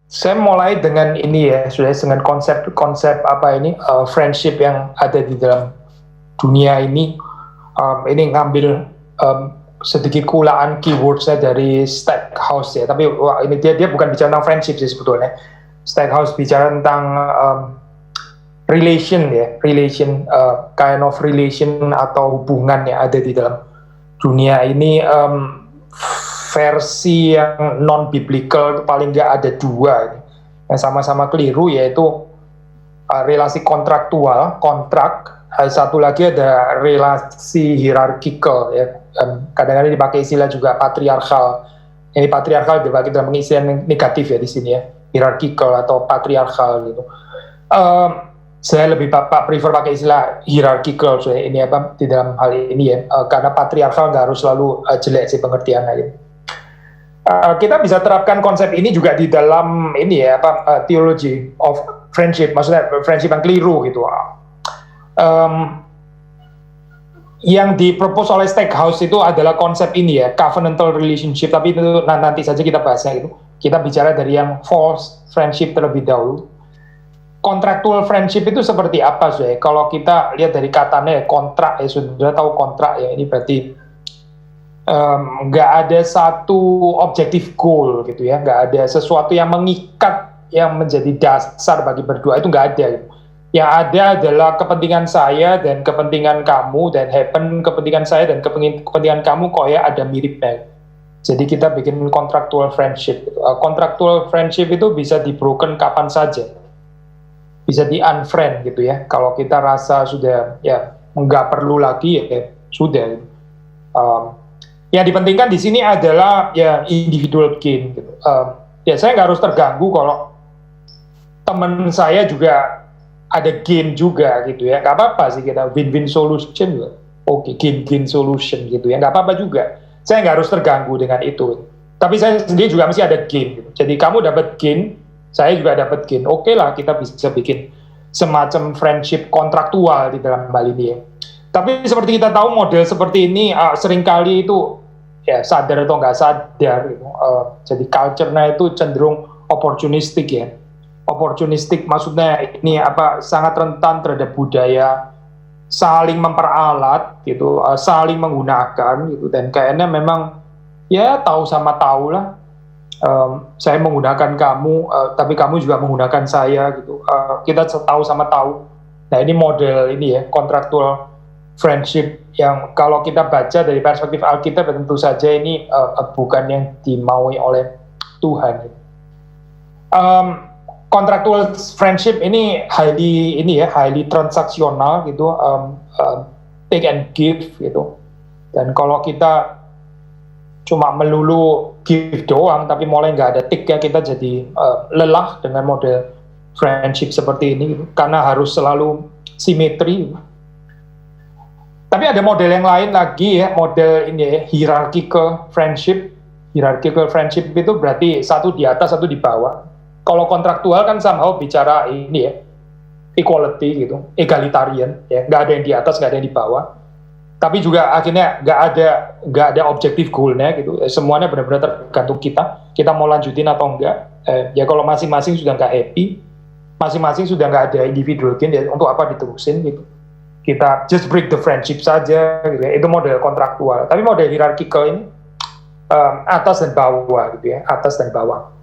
Saya mulai dengan ini ya, sudah dengan konsep-konsep apa ini friendship yang ada di dalam dunia ini. Ini ngambil sedikit kulaan keywordsnya dari Stackhouse ya, tapi wah, ini dia bukan bicara tentang friendship sih sebetulnya. Stackhouse bicara tentang relation ya, kind of relation atau hubungan yang ada di dalam dunia ini. Versi yang non biblical paling nggak ada dua yang sama-sama keliru, yaitu relasi kontraktual, kontrak. Satu lagi ada relasi hierarchical ya. Kadang-kadang dipakai istilah juga patriarkal. Ini patriarkal dipakai dalam pengisian negatif ya di sini ya, hierarchical atau patriarkal gitu. Saya lebih prefer pakai istilah hierarchical so ini apa di dalam hal ini ya, karena patriarkal nggak harus selalu jelek sih pengertiannya gitu. Kita bisa terapkan konsep ini juga di dalam ini ya apa theology of friendship, maksudnya friendship yang keliru gitu. Yang dipropose oleh Stackhouse itu adalah konsep ini ya, covenantal relationship, tapi itu nanti saja kita bahasnya gitu. Kita bicara dari yang false friendship terlebih dahulu. Contractual friendship itu seperti apa sih? Kalau kita lihat dari katanya ya, kontrak ya, sudah tahu kontrak ya, ini berarti nggak ada satu objective goal gitu ya, nggak ada sesuatu yang mengikat yang menjadi dasar bagi berdua, itu nggak ada gitu. Yang ada adalah kepentingan saya dan kepentingan kamu, dan happen kepentingan saya dan kepentingan kamu kok ya ada miripnya. Jadi kita bikin contractual friendship. Contractual friendship itu bisa di broken kapan saja, bisa di unfriend gitu ya. Kalau kita rasa sudah ya nggak perlu lagi ya sudah. Yang dipentingkan di sini adalah ya individual gain gitu. Ya saya nggak harus terganggu kalau teman saya juga ada gain juga gitu ya. Nggak apa-apa sih, kita win-win solution juga. Oke, gain solution gitu ya, nggak apa-apa juga. Saya nggak harus terganggu dengan itu. Tapi saya sendiri juga mesti ada gain gitu. Jadi kamu dapat gain, saya juga dapat gain. Oke lah, kita bisa bikin semacam friendship kontraktual di dalam hal ini ya. Tapi seperti kita tahu model seperti ini seringkali itu ya sadar atau nggak sadar gitu. Jadi culture-nya itu cenderung opportunistic ya. Opportunistic maksudnya ini apa, sangat rentan terhadap budaya saling memperalat gitu, saling menggunakan gitu, dan kayaknya memang ya tahu sama tahu lah. Saya menggunakan kamu, tapi kamu juga menggunakan saya gitu. Kita tahu sama tahu. Nah ini model ini ya, kontraktual friendship yang kalau kita baca dari perspektif Alkitab tentu saja ini bukan yang dimaui oleh Tuhan. Contractual friendship ini highly transaksional gitu, take and give gitu. Dan kalau kita cuma melulu give doang tapi mulai nggak ada take ya, kita jadi lelah dengan model friendship seperti ini gitu, karena harus selalu simetri. Tapi ada model yang lain lagi ya, model ini ya, hierarchical friendship. Hierarchical friendship itu berarti satu di atas, satu di bawah. Kalau kontraktual kan somehow bicara ini ya, equality gitu, egalitarian ya, nggak ada yang di atas, nggak ada yang di bawah. Tapi juga akhirnya nggak ada objektif goalnya gitu. Semuanya benar-benar tergantung kita mau lanjutin atau enggak. Ya kalau masing-masing sudah nggak happy, masing-masing sudah nggak ada individual gain, ya untuk apa diterusin gitu. Kita just break the friendship saja gitu ya. Itu model kontraktual. Tapi model hierarchical ini atas dan bawah gitu ya, atas dan bawah.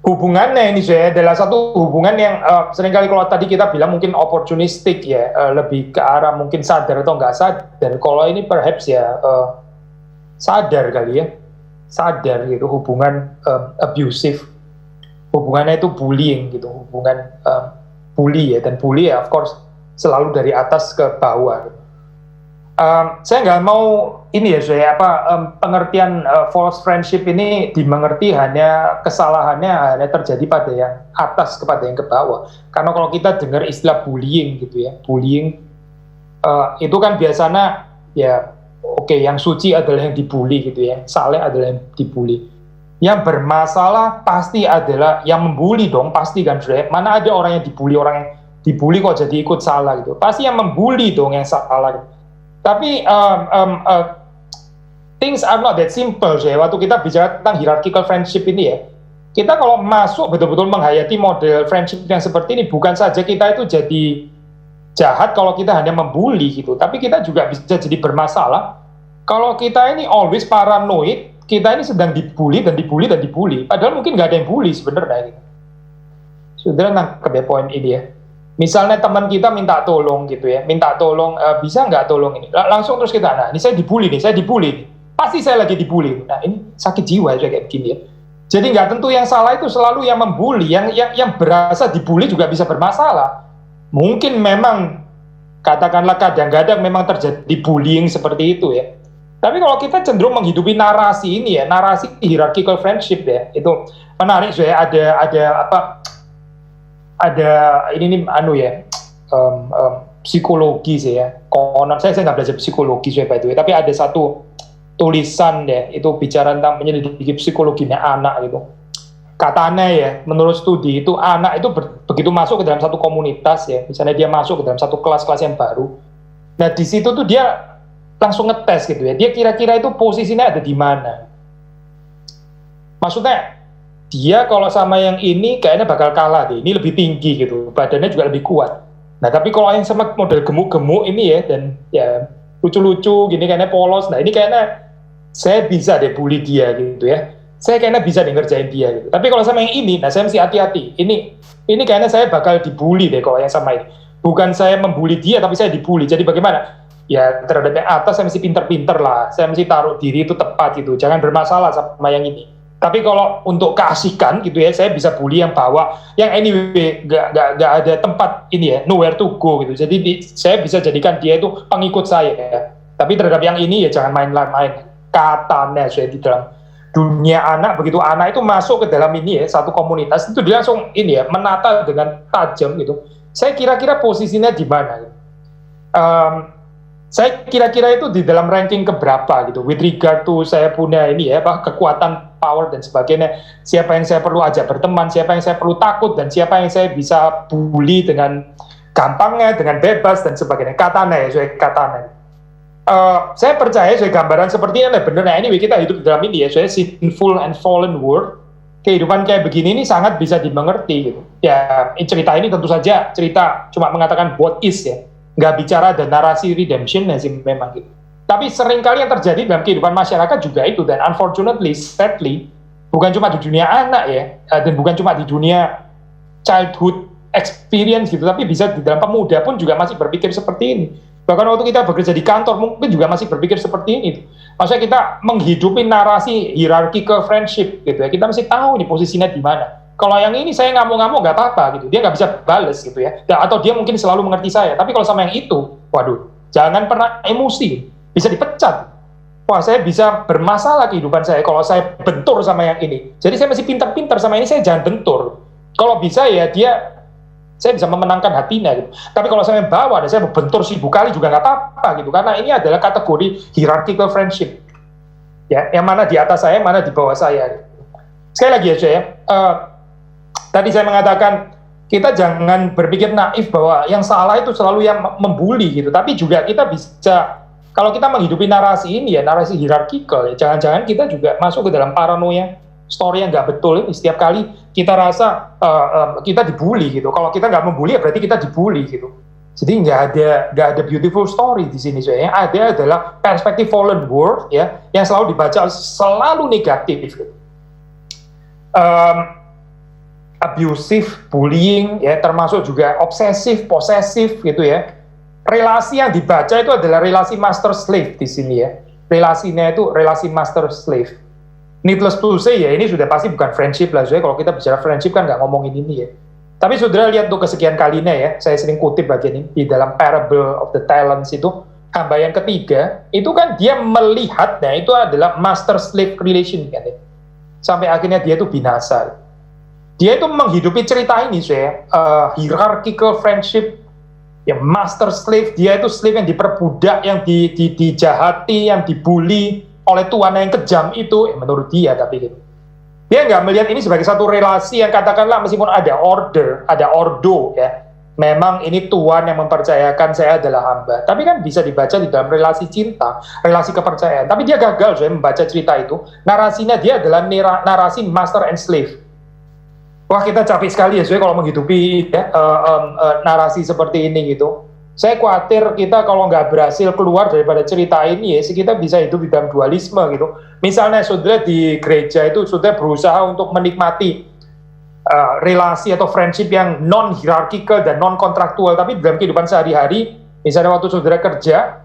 Hubungannya ini saya adalah satu hubungan yang seringkali kalau tadi kita bilang mungkin opportunistic ya, lebih ke arah mungkin sadar atau nggak sadar. Kalau ini perhaps ya sadar kali ya, sadar gitu, hubungan abusive, hubungannya itu bullying gitu, hubungan bully ya, dan bully ya of course selalu dari atas ke bawah. Saya nggak mau ini ya saya pengertian false friendship ini dimengerti hanya kesalahannya hanya terjadi pada yang atas kepada yang ke bawah. Karena kalau kita dengar istilah bullying gitu ya, bullying itu kan biasanya ya yang suci adalah yang dibully gitu ya, saleh adalah yang dibully. Yang bermasalah pasti adalah yang membuli dong, pasti kan saudara. Mana ada orang yang dibully, orang yang dibully kok jadi ikut salah gitu. Pasti yang membuli dong yang salah gitu. Tapi things are not that simple ya. Waktu kita bicara tentang hierarchical friendship ini ya, kita kalau masuk betul-betul menghayati model friendship yang seperti ini, bukan saja kita itu jadi jahat kalau kita hanya membuli gitu, tapi kita juga bisa jadi bermasalah kalau kita ini always paranoid, kita ini sedang dibully dan dibully dan dibully, padahal mungkin nggak ada yang bully sebenarnya gitu. Sudah nangkep ya poin ini ya. Misalnya teman kita minta tolong gitu ya, minta tolong, bisa nggak tolong ini? Langsung terus kita, nah ini saya dibully nih, pasti saya lagi dibully. Nah ini sakit jiwa ya kayak begini ya. Jadi nggak tentu yang salah itu selalu yang membuli, yang berasa dibully juga bisa bermasalah. Mungkin memang katakanlah kadang-kadang memang terjadi bullying seperti itu ya. Tapi kalau kita cenderung menghidupi narasi ini ya, narasi hierarchical friendship ya, itu menarik ya. Ada ini nih psikologi sih ya. Konon saya nggak belajar psikologi sih by the way, tapi ada satu tulisan ya itu bicara tentang menyelidiki psikologinya anak gitu. Katanya ya, menurut studi itu anak itu begitu masuk ke dalam satu komunitas ya, misalnya dia masuk ke dalam satu kelas-kelas yang baru. Nah di situ tuh dia langsung ngetes gitu ya. Dia kira-kira itu posisinya ada di mana. Maksudnya dia kalau sama yang ini kayaknya bakal kalah deh, ini lebih tinggi gitu, badannya juga lebih kuat. Nah tapi kalau yang sama model gemuk-gemuk ini ya, dan ya lucu-lucu gini kayaknya polos, nah ini kayaknya saya bisa deh bully dia gitu ya, saya kayaknya bisa deh ngerjain dia gitu. Tapi kalau sama yang ini, nah saya mesti hati-hati, ini kayaknya saya bakal dibully deh kalau yang sama ini. Bukan saya membully dia, tapi saya dibully. Jadi bagaimana? Ya terhadap yang atas saya mesti pinter-pinter lah, saya mesti taruh diri itu tepat gitu, jangan bermasalah sama yang ini. Tapi kalau untuk keasikan gitu ya, saya bisa bully yang bawah, yang anyway gak ada tempat ini ya, nowhere to go gitu. Jadi saya bisa jadikan dia itu pengikut saya ya. Tapi terhadap yang ini ya jangan main-main. Katanya saya di dalam dunia anak, begitu anak itu masuk ke dalam ini ya, satu komunitas, itu dia langsung ini ya, menata dengan tajam gitu. Saya kira-kira posisinya di mana gitu. Saya kira-kira itu di dalam ranking keberapa gitu, with regard to saya punya ini ya, kekuatan, power dan sebagainya, siapa yang saya perlu ajak berteman, siapa yang saya perlu takut, dan siapa yang saya bisa bully dengan gampangnya, dengan bebas dan sebagainya. Katanya ya, katanya. Saya percaya saya gambaran seperti ini benar. Nah anyway, kita hidup di dalam ini ya, saya sinful and fallen world. Kehidupan kayak begini ini sangat bisa dimengerti gitu. Ya cerita ini tentu saja cerita cuma mengatakan what is ya, nggak bicara ada narasi redemption sih memang gitu. Tapi seringkali yang terjadi dalam kehidupan masyarakat juga itu, dan unfortunately, sadly, bukan cuma di dunia anak ya, dan bukan cuma di dunia childhood experience gitu, tapi bisa di dalam pemuda pun juga masih berpikir seperti ini. Bahkan waktu kita bekerja di kantor mungkin juga masih berpikir seperti ini. Maksudnya kita menghidupi narasi hierarchical friendship gitu ya, kita mesti tahu nih posisinya di mana. Kalau yang ini saya ngamuk-ngamuk nggak apa-apa gitu, dia nggak bisa bales gitu ya, atau dia mungkin selalu mengerti saya. Tapi kalau sama yang itu, waduh, jangan pernah emosi, bisa dipecat. Wah, saya bisa bermasalah kehidupan saya kalau saya bentur sama yang ini. Jadi saya mesti pintar-pintar sama ini, saya jangan bentur. Kalau bisa ya saya bisa memenangkan hatinya gitu. Tapi kalau saya bawa dan saya bentur 1000 kali juga nggak apa-apa gitu, karena ini adalah kategori hierarchical friendship. Ya, yang mana di atas saya, mana di bawah saya. Gitu. Sekali lagi ya, saya tadi saya mengatakan kita jangan berpikir naif bahwa yang salah itu selalu yang membuli gitu. Tapi juga kita bisa, kalau kita menghidupi narasi ini ya, narasi hierarchical ya, jangan-jangan kita juga masuk ke dalam paranoia, story yang nggak betul ini. Setiap kali kita rasa kita dibully gitu. Kalau kita nggak membuli ya berarti kita dibully gitu. Jadi nggak ada beautiful story di sini. Yang ada adalah perspektif fallen world ya, yang selalu dibaca selalu negatif. Gitu. Abusive, bullying ya, termasuk juga obsesif, posesif gitu ya. Relasi yang dibaca itu adalah relasi master slave di sini ya. Relasinya itu relasi master slave. Needless to say ya, ini sudah pasti bukan friendship lah. Soalnya kalau kita bicara friendship kan nggak ngomongin ini ya. Tapi saudara lihat untuk kesekian kalinya ya, saya sering kutip bagian ini di dalam Parable of the Talents itu, hamba yang ketiga itu kan dia melihatnya itu adalah master slave relation kan ya. Sampai akhirnya dia itu binasa. Dia itu menghidupi cerita ini saya, hierarchical friendship, ya master slave, dia itu slave yang diperbudak, yang dijahati, yang dibully oleh tuan yang kejam itu, menurut dia tapi gitu. Dia nggak melihat ini sebagai satu relasi yang katakanlah meskipun ada order, ada ordo ya, memang ini tuan yang mempercayakan saya adalah hamba, tapi kan bisa dibaca di dalam relasi cinta, relasi kepercayaan. Tapi dia gagal saya membaca cerita itu, narasinya dia adalah narasi master and slave. Wah, kita capek sekali ya, soalnya kalau menghidupi ya, narasi seperti ini gitu. Saya khawatir kita kalau nggak berhasil keluar daripada cerita ini ya, sih kita bisa hidup di dalam dualisme gitu. Misalnya saudara di gereja itu saudara berusaha untuk menikmati relasi atau friendship yang non hierarkical dan non kontraktual, tapi dalam kehidupan sehari-hari, misalnya waktu saudara kerja,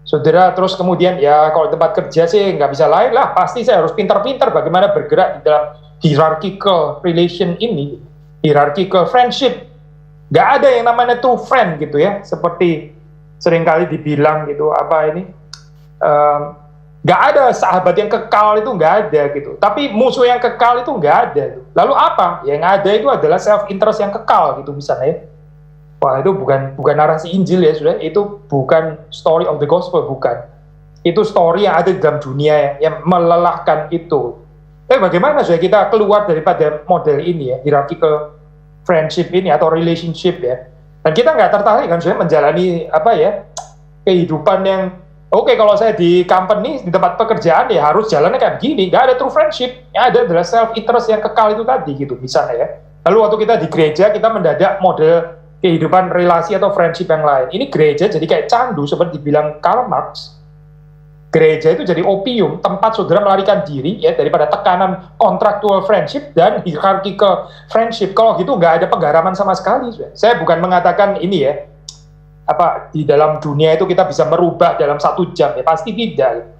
saudara terus kemudian ya kalau tempat kerja sih nggak bisa lain lah, pasti saya harus pintar-pintar bagaimana bergerak di dalam hierarchical relation ini, hierarchical friendship. Nggak ada yang namanya true friend gitu ya, seperti seringkali dibilang gitu, apa ini, nggak ada sahabat yang kekal, itu nggak ada gitu. Tapi musuh yang kekal itu nggak ada. Lalu apa? Yang ada itu adalah self interest yang kekal gitu misalnya ya. Wah, itu bukan narasi Injil ya, sudah. Itu bukan story of the gospel, bukan. Itu story yang ada di dalam dunia yang melelahkan itu. Tapi bagaimana supaya kita keluar daripada model ini ya, hierarchical friendship ini atau relationship ya. Dan kita nggak tertarik kan supaya menjalani apa ya, kehidupan yang oke, kalau saya di company, di tempat pekerjaan ya harus jalannya kayak begini, nggak ada true friendship. Yang ada adalah self interest yang kekal itu tadi gitu misalnya ya. Lalu waktu kita di gereja, kita mendadak model kehidupan relasi atau friendship yang lain. Ini gereja jadi kayak candu seperti dibilang Karl Marx. Gereja itu jadi opium, tempat saudara melarikan diri ya daripada tekanan kontraktual friendship dan hierarchical friendship. Kalau gitu nggak ada penggaraman sama sekali. Saya bukan mengatakan ini ya, apa di dalam dunia itu kita bisa merubah dalam 1 jam ya, pasti tidak.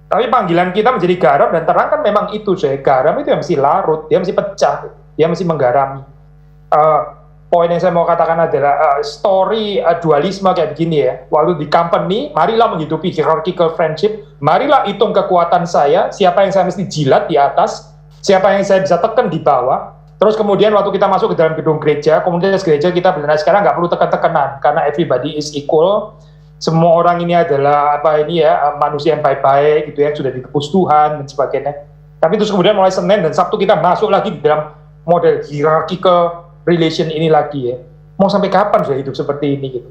Tapi panggilan kita menjadi garam dan terang kan memang itu. Garam itu yang mesti larut, dia mesti pecah, dia mesti menggarami. Poin yang saya mau katakan adalah story dualisme kayak begini ya. Waktu di company, marilah menghidupi hierarchical friendship, marilah hitung kekuatan saya, siapa yang saya mesti jilat di atas, siapa yang saya bisa tekan di bawah. Terus kemudian waktu kita masuk ke dalam gedung gereja, komunitas gereja kita benar sekarang nggak perlu tekan-tekanan, karena everybody is equal. Semua orang ini adalah apa ini ya, manusia yang baik-baik gitu ya, sudah ditebus Tuhan dan sebagainya. Tapi terus kemudian mulai Senin dan Sabtu kita masuk lagi di dalam model hierarchical relation ini lagi ya. Mau sampai kapan sudah hidup seperti ini gitu?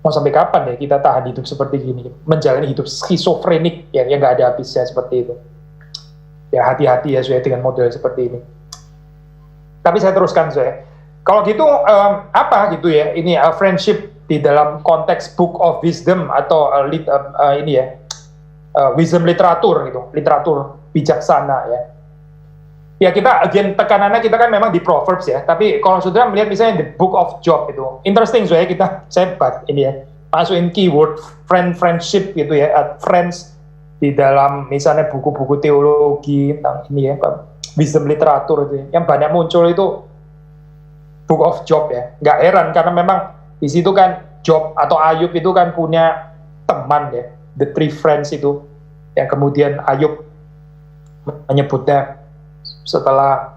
Mau sampai kapan ya kita tahan hidup seperti ini? Menjalani hidup skizofrenik ya, yang nggak ada habisnya seperti itu. Ya hati-hati ya saya dengan model seperti ini. Tapi saya teruskan saya. Kalau gitu apa gitu ya? Ini friendship di dalam konteks Book of Wisdom atau ini ya, wisdom literatur gitu, literatur bijaksana ya. Ya kita, again, tekanannya kita kan memang di Proverbs ya, tapi kalau saudara melihat misalnya the Book of Job itu, interesting saya ini ya, masukin keyword friendship gitu ya, friends di dalam misalnya buku-buku teologi tentang ini ya, wisdom literatur itu ya, yang banyak muncul itu Book of Job ya. Nggak heran karena memang di situ kan Job atau Ayub itu kan punya teman ya, the three friends itu, yang kemudian Ayub menyebutnya setelah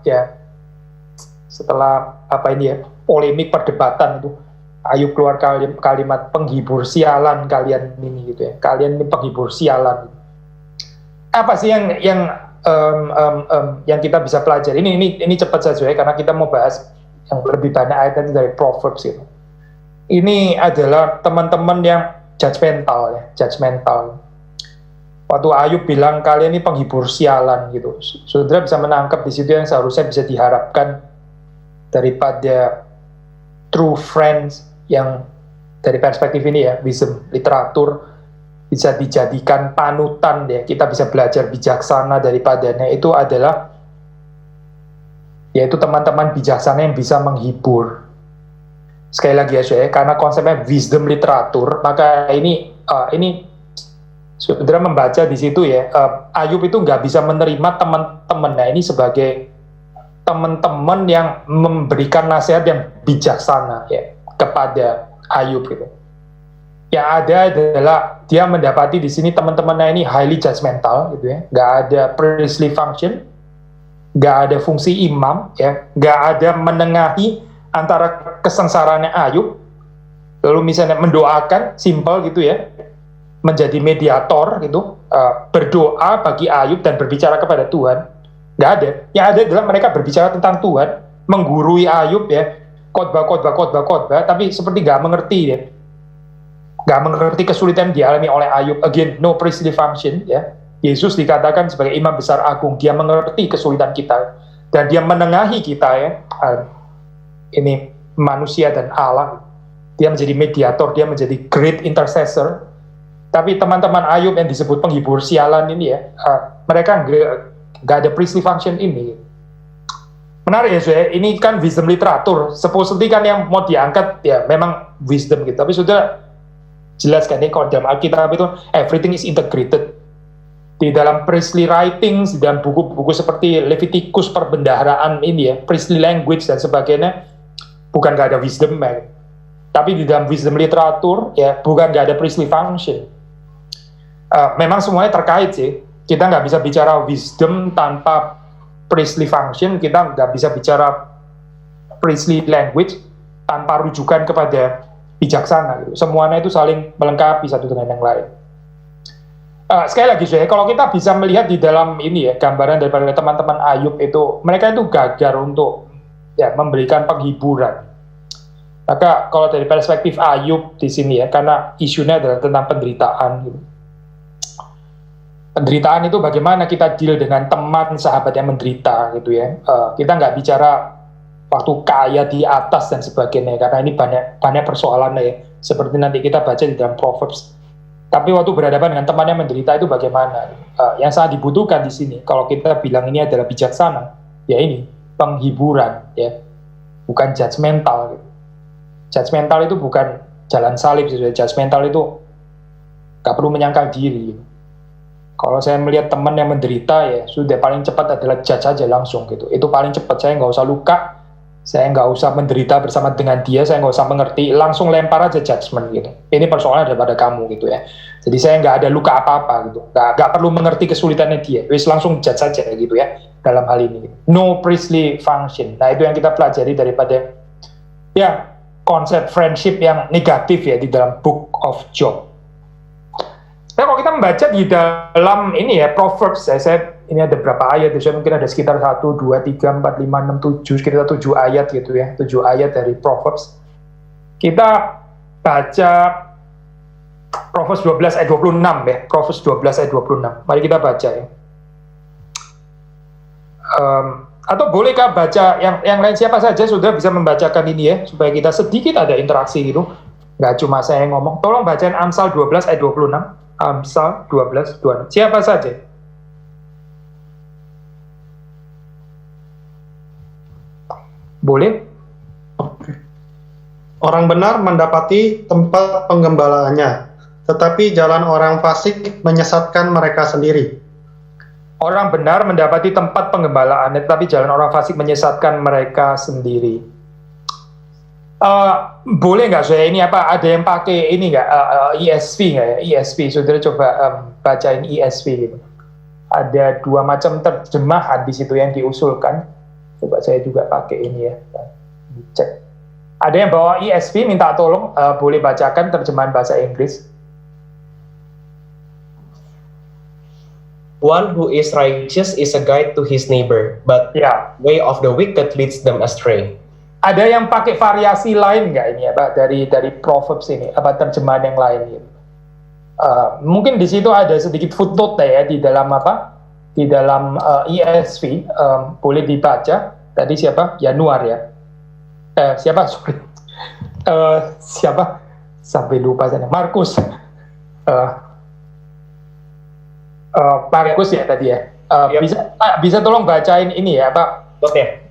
apa ini ya, polemik perdebatan itu, Ayub keluar kalimat penghibur sialan kalian ini gitu ya, kalian ini penghibur sialan. Apa sih yang kita bisa pelajari? Ini cepat saja ya, karena kita mau bahas yang lebih banyak ayat itu dari Proverbs itu. Ini adalah teman-teman yang judgmental ya, judgmental. Waktu Ayub bilang kalian ini penghibur sialan gitu, saudara bisa menangkap di situ yang seharusnya bisa diharapkan daripada true friends yang dari perspektif ini ya, wisdom literatur bisa dijadikan panutan ya, kita bisa belajar bijaksana daripadanya, itu adalah yaitu teman-teman bijaksana yang bisa menghibur. Sekali lagi ya saya, karena konsepnya wisdom literatur, maka ini saudara membaca di situ ya, Ayub itu nggak bisa menerima teman-temannya ini sebagai teman-teman yang memberikan nasihat yang bijaksana ya kepada Ayub gitu. Yang ada adalah dia mendapati di sini teman-temannya ini highly judgmental gitu ya, nggak ada priestly function, nggak ada fungsi imam ya, nggak ada menengahi antara kesengsaraannya Ayub, lalu misalnya mendoakan, simple gitu ya, menjadi mediator gitu, berdoa bagi Ayub dan berbicara kepada Tuhan. Nggak ada. Yang ada adalah mereka berbicara tentang Tuhan, menggurui Ayub ya, khotbah, tapi seperti nggak mengerti ya, nggak mengerti kesulitan yang dialami oleh Ayub. Again, no priestly function ya. Yesus dikatakan sebagai imam besar agung, dia mengerti kesulitan kita. dan dia menengahi kita ya, ini manusia dan Allah. Dia menjadi mediator, dia menjadi great intercessor. Tapi teman-teman Ayub yang disebut penghibur sialan ini ya, mereka nggak ada priestly function ini. Menarik ya, Zoe. Ini kan wisdom literatur. Supposedly kan yang mau diangkat ya memang wisdom gitu. Tapi sudah jelas kan ya, kalau dalam Alkitab itu everything is integrated. Di dalam priestly writings, di dalam buku-buku seperti Leviticus, perbendaharaan ini ya, priestly language dan sebagainya, bukan nggak ada wisdom ya. Tapi di dalam wisdom literatur ya bukan nggak ada priestly function. Memang semuanya terkait sih. Kita nggak bisa bicara wisdom tanpa priestly function, kita nggak bisa bicara priestly language tanpa rujukan kepada bijaksana gitu. Semuanya itu saling melengkapi satu dengan yang lain. Sekali lagi saya, kalau kita bisa melihat di dalam ini ya gambaran daripada teman-teman Ayub itu, mereka itu gagal untuk ya memberikan penghiburan. Maka kalau dari perspektif Ayub di sini ya, karena isunya adalah tentang penderitaan gitu. Penderitaan itu bagaimana kita deal dengan teman sahabat yang menderita gitu ya. Kita nggak bicara waktu kaya di atas dan sebagainya, karena ini banyak persoalannya ya. Seperti nanti kita baca di dalam Proverbs. Tapi waktu berhadapan dengan teman yang menderita itu bagaimana? Yang sangat dibutuhkan di sini, kalau kita bilang ini adalah bijaksana, ya ini penghiburan ya, bukan judgmental gitu. Judgmental itu bukan jalan salib, judgmental itu gak perlu menyangkal diri. Kalau saya melihat teman yang menderita ya sudah paling cepat adalah judge aja langsung gitu. Itu paling cepat, saya nggak usah luka, saya nggak usah menderita bersama dengan dia, saya nggak usah mengerti, langsung lempar aja judgment gitu. Ini persoalan daripada kamu gitu ya. Jadi saya nggak ada luka apa-apa gitu, nggak perlu mengerti kesulitannya dia, wis langsung judge saja gitu ya dalam hal ini. No priestly function. Nah itu yang kita pelajari daripada ya konsep friendship yang negatif ya di dalam Book of Job. Nah, kalau kita membaca di dalam ini ya Proverbs, saya ini ada berapa ayat, saya mungkin ada sekitar 1, 2, 3, 4, 5, 6, 7, sekitar 7 ayat gitu ya, 7 ayat dari Proverbs. Kita baca Proverbs 12 ayat 26 ya, Proverbs 12 ayat 26. Mari kita baca ya. Atau bolehkah baca yang lain, siapa saja sudah bisa membacakan ini ya, supaya kita sedikit ada interaksi gitu, nggak cuma saya yang ngomong. Tolong bacain Amsal 12 ayat 26. Amsal 12 26. Siapa saja? Boleh? Orang benar mendapati tempat penggembalaannya, tetapi jalan orang fasik menyesatkan mereka sendiri. Orang benar mendapati tempat pengembalaan, tetapi jalan orang fasik menyesatkan mereka sendiri. Boleh nggak saya ini apa? Ada yang pakai ini nggak ESV nggak ya? ESV, saudara coba bacain ESV gitu. Ada 2 macam terjemahan di situ yang diusulkan. Coba saya juga pakai ini ya. Cek. Ada yang bawa ESV, minta tolong boleh bacakan terjemahan bahasa Inggris. One who is righteous is a guide to his neighbor, but Ya. way of the wicked leads them astray. Ada yang pakai variasi lain nggak ini ya Pak dari Proverbs ini, apa terjemahan yang lain gitu? Mungkin di situ ada sedikit footnote ya di dalam apa? Di dalam ESV boleh dibaca. Tadi siapa? Januar ya. Siapa? Sorry. Siapa? Sampai lupa saya. Markus. Markus ya tadi ya. Bisa tolong bacain ini ya Pak? Oke.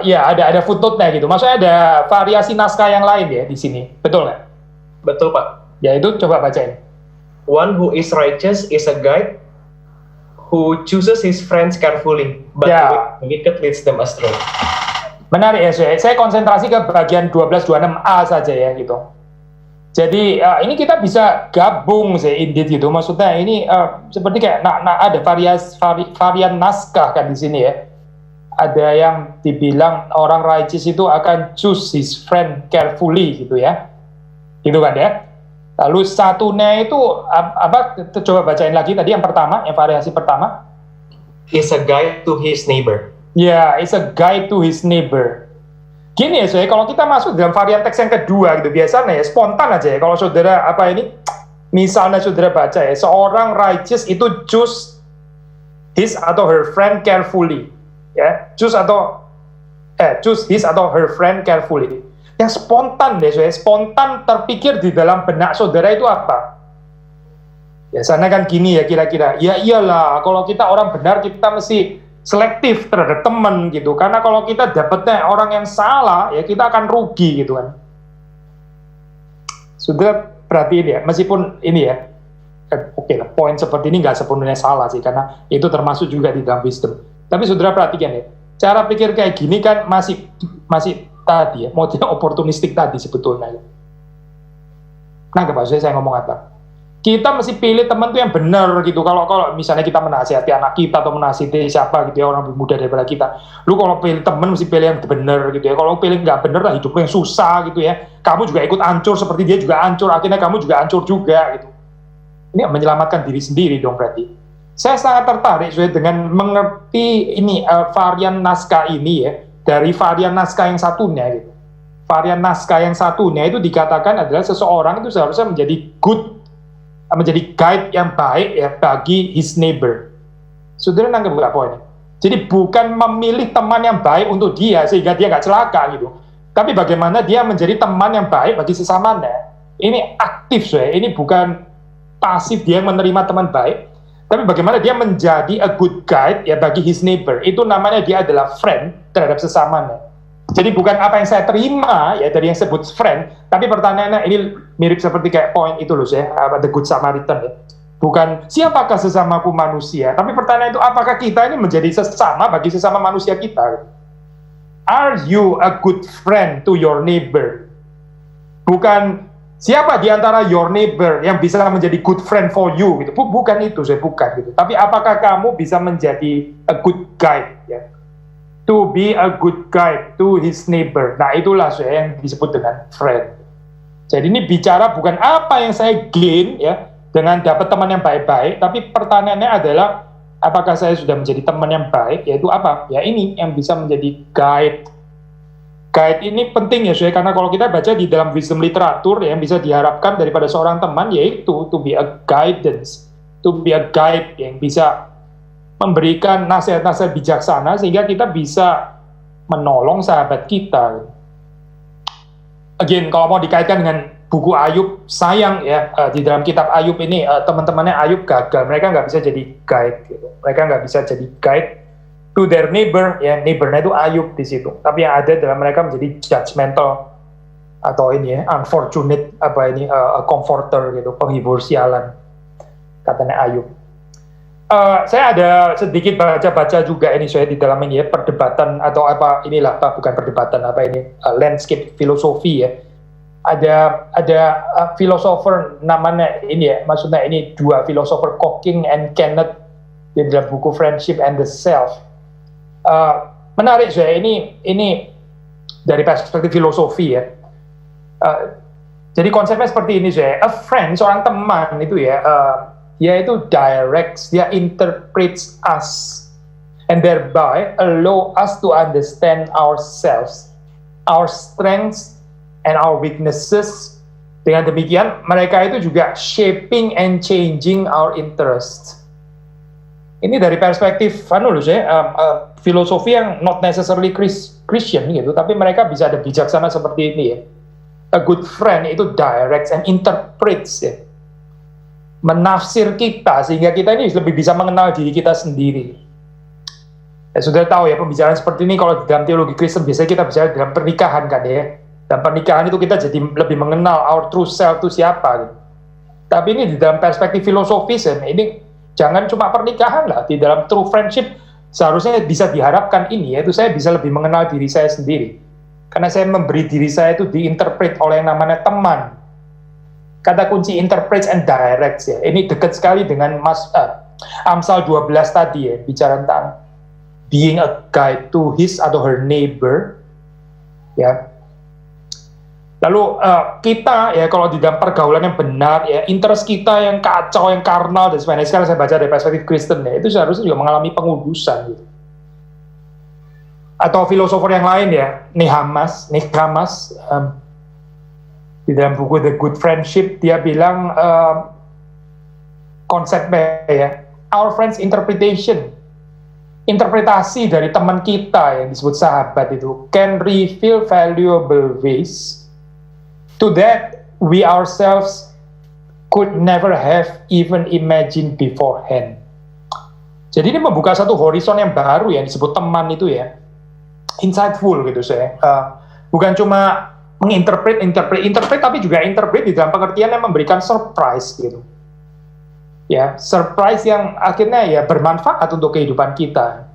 Ya ada footnote-nya gitu. Maksudnya ada variasi naskah yang lain ya di sini. Betul nggak? Betul, Pak. Ya itu coba bacain. One who is righteous is a guide who chooses his friends carefully, but the wicked leads them astray. Menarik ya, saya konsentrasi ke bagian 1226A saja ya gitu. Jadi ini kita bisa gabung sih indeed gitu. Maksudnya ini seperti kayak ada varian naskah kan di sini ya. Ada yang dibilang orang righteous itu akan choose his friend carefully gitu ya. Gitu kan ya. Lalu satunya itu apa? Coba bacain lagi tadi yang pertama, yang variasi pertama. Is a guide to his neighbor. Ya, is a guide to his neighbor. Gini ya, saya kalau kita masuk dalam varian teks yang kedua gitu, biasanya ya spontan aja ya. Kalau saudara apa ini, misalnya saudara baca ya, seorang righteous itu choose his atau her friend carefully. ya, choose his atau her friend carefully. Yang spontan deh, spontan terpikir di dalam benak saudara itu apa? Biasanya kan gini ya kira-kira, ya iyalah kalau kita orang benar kita mesti selektif terhadap teman gitu, karena kalau kita dapetnya orang yang salah ya kita akan rugi gitu kan. Sudah perhatiin ya, meskipun ini ya, oke lah, poin seperti ini nggak sepenuhnya salah sih, karena itu termasuk juga di dalam wisdom. Tapi saudara perhatikan ya, cara pikir kayak gini kan masih tadi ya, model oportunistik tadi sebetulnya. Nah, maksudnya saya ngomong apa? Kita mesti pilih teman tuh yang benar gitu. Kalau misalnya kita menasihati anak kita atau menasihati siapa gitu ya, orang lebih muda daripada kita, lu kalau pilih teman mesti pilih yang benar gitu ya. Kalau pilih nggak benar lah, hidup lu yang susah gitu ya, kamu juga ikut hancur seperti dia juga hancur, akhirnya kamu juga hancur juga gitu. Ini menyelamatkan diri sendiri dong berarti. Saya sangat tertarik dengan mengerti ini varian naskah ini ya, dari varian naskah yang satunya gitu. Varian naskah yang satunya itu dikatakan adalah seseorang itu seharusnya menjadi guide yang baik ya bagi his neighbor. Saudara nangkep nggak poinnya? Jadi bukan memilih teman yang baik untuk dia sehingga dia nggak celaka gitu, tapi bagaimana dia menjadi teman yang baik bagi sesamanya. Ini aktif ini bukan pasif dia menerima teman baik, tapi bagaimana dia menjadi a good guide ya bagi his neighbor. Itu namanya dia adalah friend terhadap sesamanya. Jadi bukan apa yang saya terima ya dari yang sebut friend, tapi pertanyaannya ini mirip seperti kayak poin itu loh the Good Samaritan ya. Bukan siapakah sesamaku manusia, tapi pertanyaan itu apakah kita ini menjadi sesama bagi sesama manusia kita? Are you a good friend to your neighbor? Bukan siapa di antara your neighbor yang bisa menjadi good friend for you gitu. Bukan itu bukan gitu. Tapi apakah kamu bisa menjadi a good guide ya? To be a good guide to his neighbor. Nah itulah yang disebut dengan friend. Jadi ini bicara bukan apa yang saya gain ya dengan dapat teman yang baik-baik, tapi pertanyaannya adalah apakah saya sudah menjadi teman yang baik, yaitu apa? Ya ini yang bisa menjadi guide. Guide ini penting ya karena kalau kita baca di dalam wisdom literatur yang bisa diharapkan daripada seorang teman yaitu to be a guidance, to be a guide yang bisa memberikan nasihat-nasihat bijaksana sehingga kita bisa menolong sahabat kita. Again, kalau mau dikaitkan dengan buku Ayub, sayang ya di dalam kitab Ayub ini teman-temannya Ayub gagal, mereka nggak bisa jadi guide, gitu. Mereka nggak bisa jadi guide to their neighbor, ya neighbornya itu Ayub di situ. Tapi yang ada dalam mereka menjadi judgmental atau ini unfortunate a comforter gitu, penghibur sialan, katanya Ayub. Saya ada sedikit baca-baca juga ini di dalam ini perdebatan atau bukan perdebatan landscape filosofi ya. Ada filosofer namanya ini maksudnya ini dua filosofer Cocking and Kenneth di dalam buku Friendship and the Self. Menarik ini dari perspektif filosofi ya. Jadi konsepnya seperti ini a friend, seorang teman itu dia itu directs, dia interprets us, and thereby allow us to understand ourselves, our strengths, and our weaknesses. Dengan demikian, mereka itu juga shaping and changing our interests. Ini dari perspektif filosofi yang not necessarily Christian gitu, tapi mereka bisa ada bijaksana seperti ini ya. A good friend itu directs and interprets ya. Menafsir kita sehingga kita ini lebih bisa mengenal diri kita sendiri. Sudah tahu ya pembicaraan seperti ini kalau di dalam teologi Kristen biasanya kita bicara dalam pernikahan kan ya. Dalam pernikahan itu kita jadi lebih mengenal our true self itu siapa gitu. Tapi ini di dalam perspektif filosofis ini jangan cuma pernikahan lah, di dalam true friendship seharusnya bisa diharapkan ini yaitu saya bisa lebih mengenal diri saya sendiri. Karena saya memberi diri saya itu diinterpret oleh yang namanya teman. Kata kunci interprets and directs ya. Ini dekat sekali dengan Amsal 12 tadi ya, bicara tentang being a guide to his atau her neighbor. Ya. Lalu kita ya kalau di dalam pergaulan yang benar ya, interest kita yang kacau, yang karnal dan sebagainya. Sekarang saya baca dari perspektif Kristen ya, itu seharusnya juga mengalami pengudusan gitu. Atau filosofer yang lain ya, Nehamas di dalam buku The Good Friendship dia bilang konsepnya ya, our friend's interpretation interpretasi dari teman kita yang disebut sahabat itu can reveal valuable ways to that we ourselves could never have even imagined beforehand. Jadi ini membuka satu horizon yang baru yang disebut teman itu ya, insightful gitu saya. Bukan cuma menginterpret, tapi juga interpret di dalam pengertian yang memberikan surprise gitu. Ya, surprise yang akhirnya ya bermanfaat untuk kehidupan kita.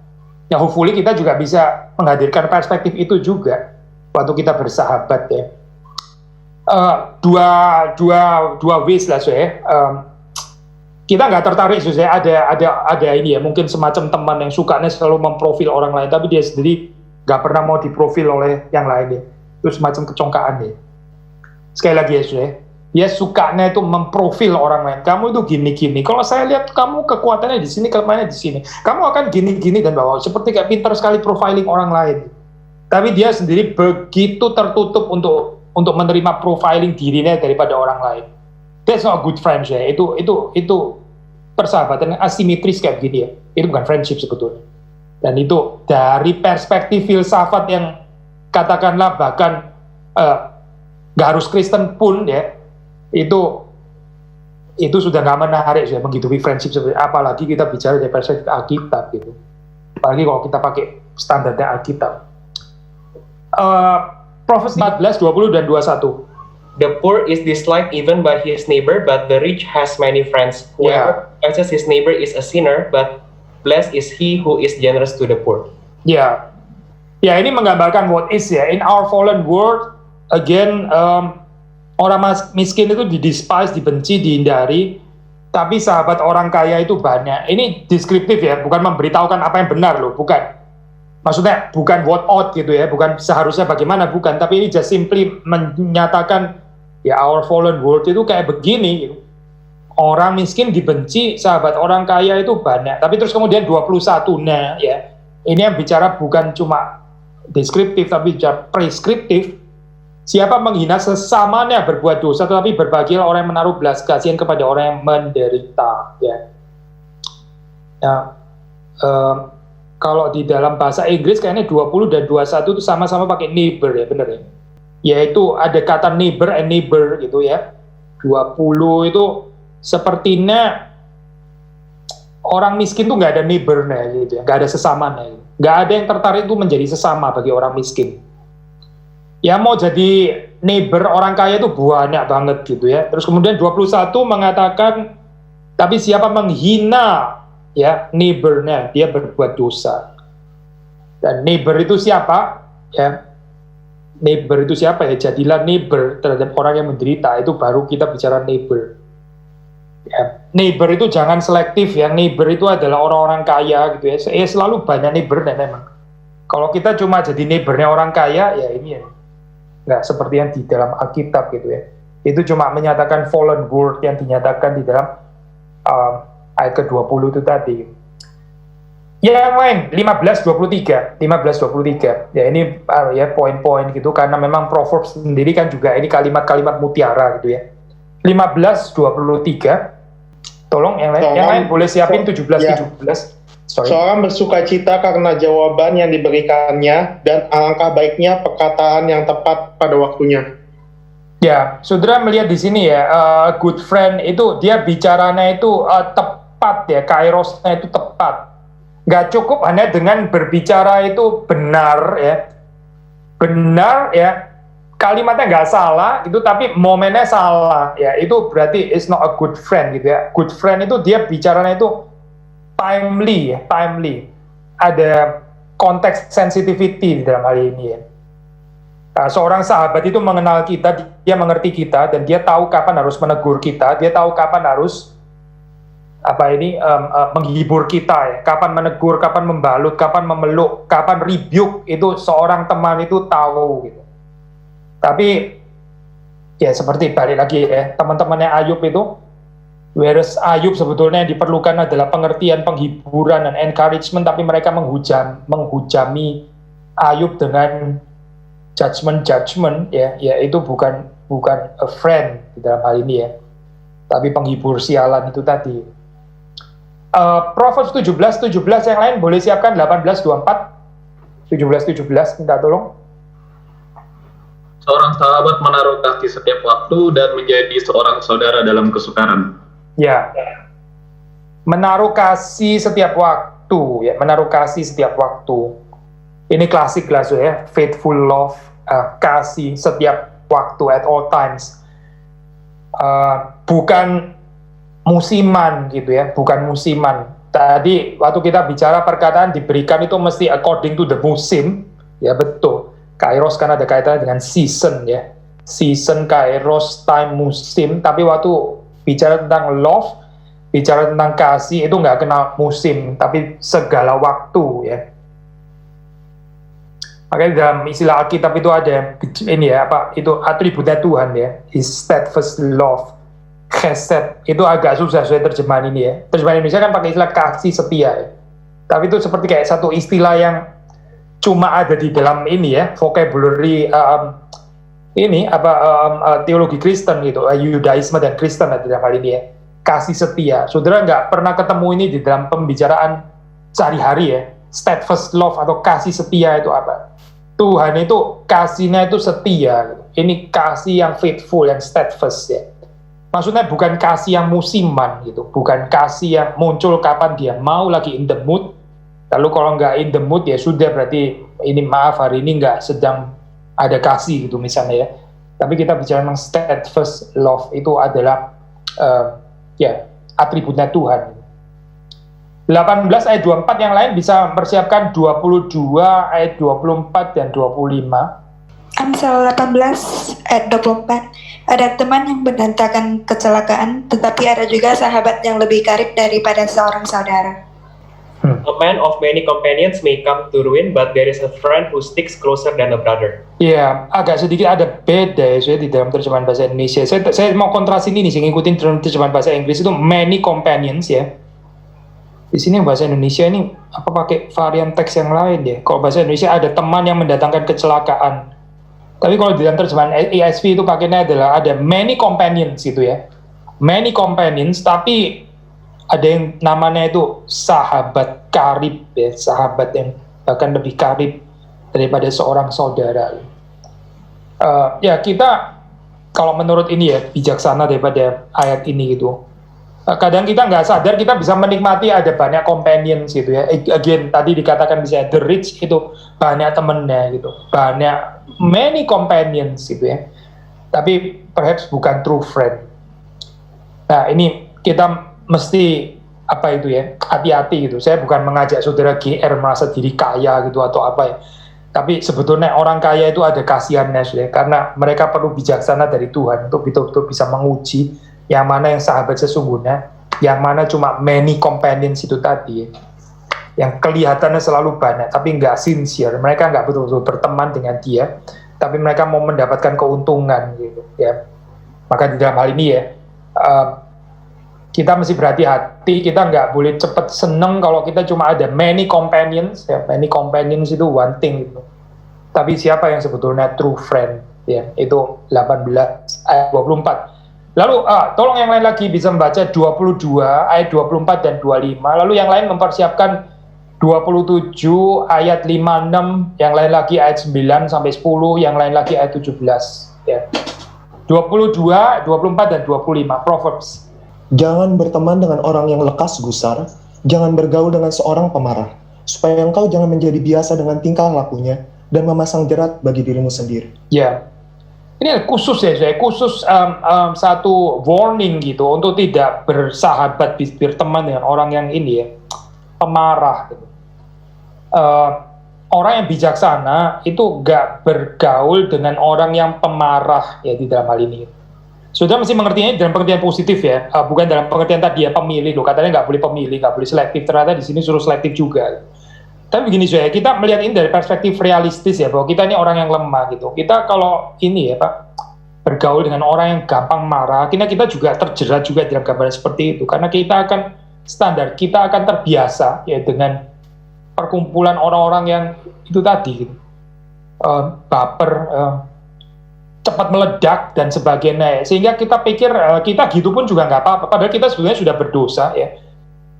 Ya, hopefully kita juga bisa menghadirkan perspektif itu juga waktu kita bersahabat ya. Dua ways lah saya. Kita nggak tertarik saya ada ini ya, mungkin semacam teman yang sukanya selalu memprofil orang lain, tapi dia sendiri nggak pernah mau diprofil oleh yang lain ya. Itu semacam kecongkaan ya. Sekali lagi ya saya, dia sukanya itu memprofil orang lain. Kamu itu gini-gini. Kalau saya lihat kamu kekuatannya di sini, kelemahannya di sini. Kamu akan gini-gini dan bahwa seperti kayak pintar sekali profiling orang lain. Tapi dia sendiri begitu tertutup untuk menerima profiling dirinya daripada orang lain. That's not a good friend ya. Itu persahabatan yang asimetris kayak begini ya. Itu bukan friendship sebetulnya. Dan itu dari perspektif filsafat yang katakanlah bahkan nggak harus Kristen pun ya, itu sudah nggak menarik ya menghidupi friendship seperti, apalagi kita bicara dari perspektif Alkitab gitu. Apalagi kalau kita pakai standarnya Alkitab. Prophets 14, 20 dan 21. The poor is disliked even by his neighbor, but the rich has many friends. Whoever despises his neighbor is a sinner, but blessed is he who is generous to the poor. Ya, ini menggambarkan what is ya. In our fallen world, again, orang miskin itu didespise, dibenci, dihindari. Tapi sahabat orang kaya itu banyak. Ini deskriptif ya, bukan memberitahukan apa yang benar loh, bukan. Maksudnya bukan what ought gitu ya, bukan seharusnya bagaimana, bukan. Tapi ini just simply menyatakan ya our fallen world itu kayak begini gitu. Orang miskin dibenci, sahabat orang kaya itu banyak. Tapi terus kemudian 21-nya ya, ini yang bicara bukan cuma deskriptif tapi bicara preskriptif. Siapa menghina sesamanya berbuat dosa, tetapi berbahagialah orang yang menaruh belas kasihan kepada orang yang menderita ya. Kalau di dalam bahasa Inggris kayaknya 20 dan 21 itu sama-sama pakai neighbor ya, benar ya. Yaitu ada kata neighbor and neighbor gitu ya. 20 itu sepertinya orang miskin tuh nggak ada neighbornya gitu ya, nggak ada sesamanya, nggak ada yang tertarik itu menjadi sesama bagi orang miskin. Ya mau jadi neighbor orang kaya itu banyak banget gitu ya. Terus kemudian 21 mengatakan, tapi siapa menghina ya neighbornya, dia berbuat dosa. Dan neighbor itu siapa? Ya, neighbor itu siapa ya? Jadilah neighbor terhadap orang yang menderita, itu baru kita bicara neighbor. Ya, neighbor itu jangan selektif ya. Neighbor itu adalah orang-orang kaya gitu ya. Selalu banyak neighbornya memang. Kalau kita cuma jadi neighbornya orang kaya, ya ini ya nggak seperti yang di dalam Alkitab gitu ya. Itu cuma menyatakan fallen world yang dinyatakan di dalam ayat ke-20 itu tadi. Yang lain 15:23. Ya ini ya poin-poin gitu, karena memang Proverbs sendiri kan juga ini kalimat-kalimat mutiara gitu ya. 15:23. Tolong yang lain boleh siapin 17:17. Seorang bersukacita karena jawaban yang diberikannya, dan alangkah baiknya perkataan yang tepat pada waktunya. Ya, saudara melihat di sini ya, good friend itu dia bicaranya itu tepat ya, kairosnya itu tepat. Nggak cukup hanya dengan berbicara itu benar ya, kalimatnya nggak salah gitu, tapi momennya salah ya, itu berarti it's not a good friend gitu ya. Good friend itu dia bicaranya itu timely, ada konteks sensitivity di dalam hal ini ya. Nah, seorang sahabat itu mengenal kita, dia mengerti kita, dan dia tahu kapan harus menegur kita, dia tahu kapan harus menghibur kita ya, kapan menegur, kapan membalut, kapan memeluk, kapan rebuke, itu seorang teman itu tahu gitu. Tapi ya seperti balik lagi ya, teman-temannya Ayub itu, whereas Ayub sebetulnya yang diperlukan adalah pengertian, penghiburan, dan encouragement, tapi mereka menghujami Ayub dengan judgment ya itu bukan a friend di dalam hal ini ya, tapi penghibur sialan itu tadi. Proverbs 17 yang lain boleh siapkan 18:24. 17 minta tolong. Seorang sahabat menaruh kasih setiap waktu dan menjadi seorang saudara dalam kesukaran. Ya. Menaruh kasih setiap waktu, ya, menaruh kasih setiap waktu. Ini klasik lah, so ya, faithful love, kasih setiap waktu, at all times. Bukan musiman gitu ya, bukan musiman. Tadi waktu kita bicara perkataan diberikan itu mesti according to the musim, ya betul. Kairos kan ada kaitannya dengan season ya, season, kairos, time, musim. Tapi waktu bicara tentang love, bicara tentang kasih itu nggak kenal musim, tapi segala waktu ya. Makanya dalam istilah Alkitab itu ada ini ya, apa itu atributnya Tuhan ya, His steadfast love, chesed. Itu agak susah saya terjemahan ini ya. Terjemahan Indonesia kan pakai istilah kasih setia ya. Tapi itu seperti kayak satu istilah yang cuma ada di dalam ini ya, vocabulary teologi Kristen gitu, Yudaisme dan Kristen di dalam hal ini ya. Kasih setia. Saudara nggak pernah ketemu ini di dalam pembicaraan sehari-hari ya. Steadfast love atau kasih setia itu apa? Tuhan itu kasihnya itu setia. Gitu. Ini kasih yang faithful, yang steadfast ya. Maksudnya bukan kasih yang musiman gitu, bukan kasih yang muncul kapan dia mau, lagi in the mood. Lalu kalau nggak in the mood ya sudah, berarti ini maaf hari ini nggak sedang ada kasih gitu misalnya ya. Tapi kita bicara tentang steadfast love itu adalah ya atributnya Tuhan. 18 ayat 24 yang lain bisa mempersiapkan 22 ayat 24 dan 25. Amsal 18 ayat 24. Ada teman yang mendatangkan kecelakaan, tetapi ada juga sahabat yang lebih karib daripada seorang saudara. A man of many companions may come to ruin, but there is a friend who sticks closer than a brother. Iya, agak sedikit ada beda ya di dalam terjemahan bahasa Indonesia. Saya mau kontrasin ini sih, ngikutin terjemahan bahasa Inggris itu many companions ya. Di sini bahasa Indonesia ini apa pakai varian teks yang lain ya. Kalau bahasa Indonesia ada teman yang mendatangkan kecelakaan. Tapi kalau di dalam terjemahan ESV itu pakainya adalah ada many companions gitu ya. Many companions, tapi ada yang namanya itu sahabat karib ya, sahabat yang bahkan lebih karib daripada seorang saudara. Ya kita kalau menurut ini ya bijaksana daripada ayat ini gitu. Kadang kita nggak sadar kita bisa menikmati ada banyak companions gitu ya. Again tadi dikatakan bisa the rich itu banyak temennya gitu, banyak many companions gitu ya. Tapi perhaps bukan true friend. Nah ini kita mesti apa itu ya, hati-hati gitu. Saya bukan mengajak saudara GR merasa diri kaya gitu atau apa ya. Tapi sebetulnya orang kaya itu ada kasihannya sudah, karena mereka perlu bijaksana dari Tuhan untuk betul-betul bisa menguji yang mana yang sahabat sesungguhnya, yang mana cuma many companions itu tadi, yang kelihatannya selalu banyak, tapi nggak sincere. Mereka nggak betul-betul berteman dengan dia, tapi mereka mau mendapatkan keuntungan gitu ya. Maka di dalam hal ini ya, kita mesti berhati-hati. Kita nggak boleh cepat seneng kalau kita cuma ada many companions ya. Many companions itu one thing gitu. Tapi siapa yang sebetulnya true friend ya, itu 18 ayat 24. Lalu tolong yang lain lagi bisa membaca 22 ayat 24 dan 25. Lalu yang lain mempersiapkan 27 ayat 56, yang lain lagi ayat 9 sampai 10, yang lain lagi ayat 17 ya. 22, 24 dan 25 Proverbs. Jangan berteman dengan orang yang lekas gusar, jangan bergaul dengan seorang pemarah, supaya engkau jangan menjadi biasa dengan tingkah lakunya dan memasang jerat bagi dirimu sendiri. Ya. Ini khusus ya, saya khusus satu warning gitu untuk tidak bersahabat, berteman dengan orang yang ini ya, pemarah. Gitu. Orang yang bijaksana itu gak bergaul dengan orang yang pemarah ya di dalam hal ini. Sudah mesti mengertinya dalam pengertian positif ya, bukan dalam pengertian tadi ya pemilih loh, katanya nggak boleh pemilih, nggak boleh selektif. Ternyata di sini suruh selektif juga. Tapi begini saya, kita melihat ini dari perspektif realistis ya, bahwa kita ini orang yang lemah gitu. Kita kalau ini ya Pak, bergaul dengan orang yang gampang marah, kita juga terjerat juga dalam gambaran seperti itu. Karena kita akan kita akan terbiasa ya dengan perkumpulan orang-orang yang itu tadi gitu. Baper, cepat meledak dan sebagainya. Sehingga kita pikir kita gitu pun juga nggak apa-apa, padahal kita sebenarnya sudah berdosa ya.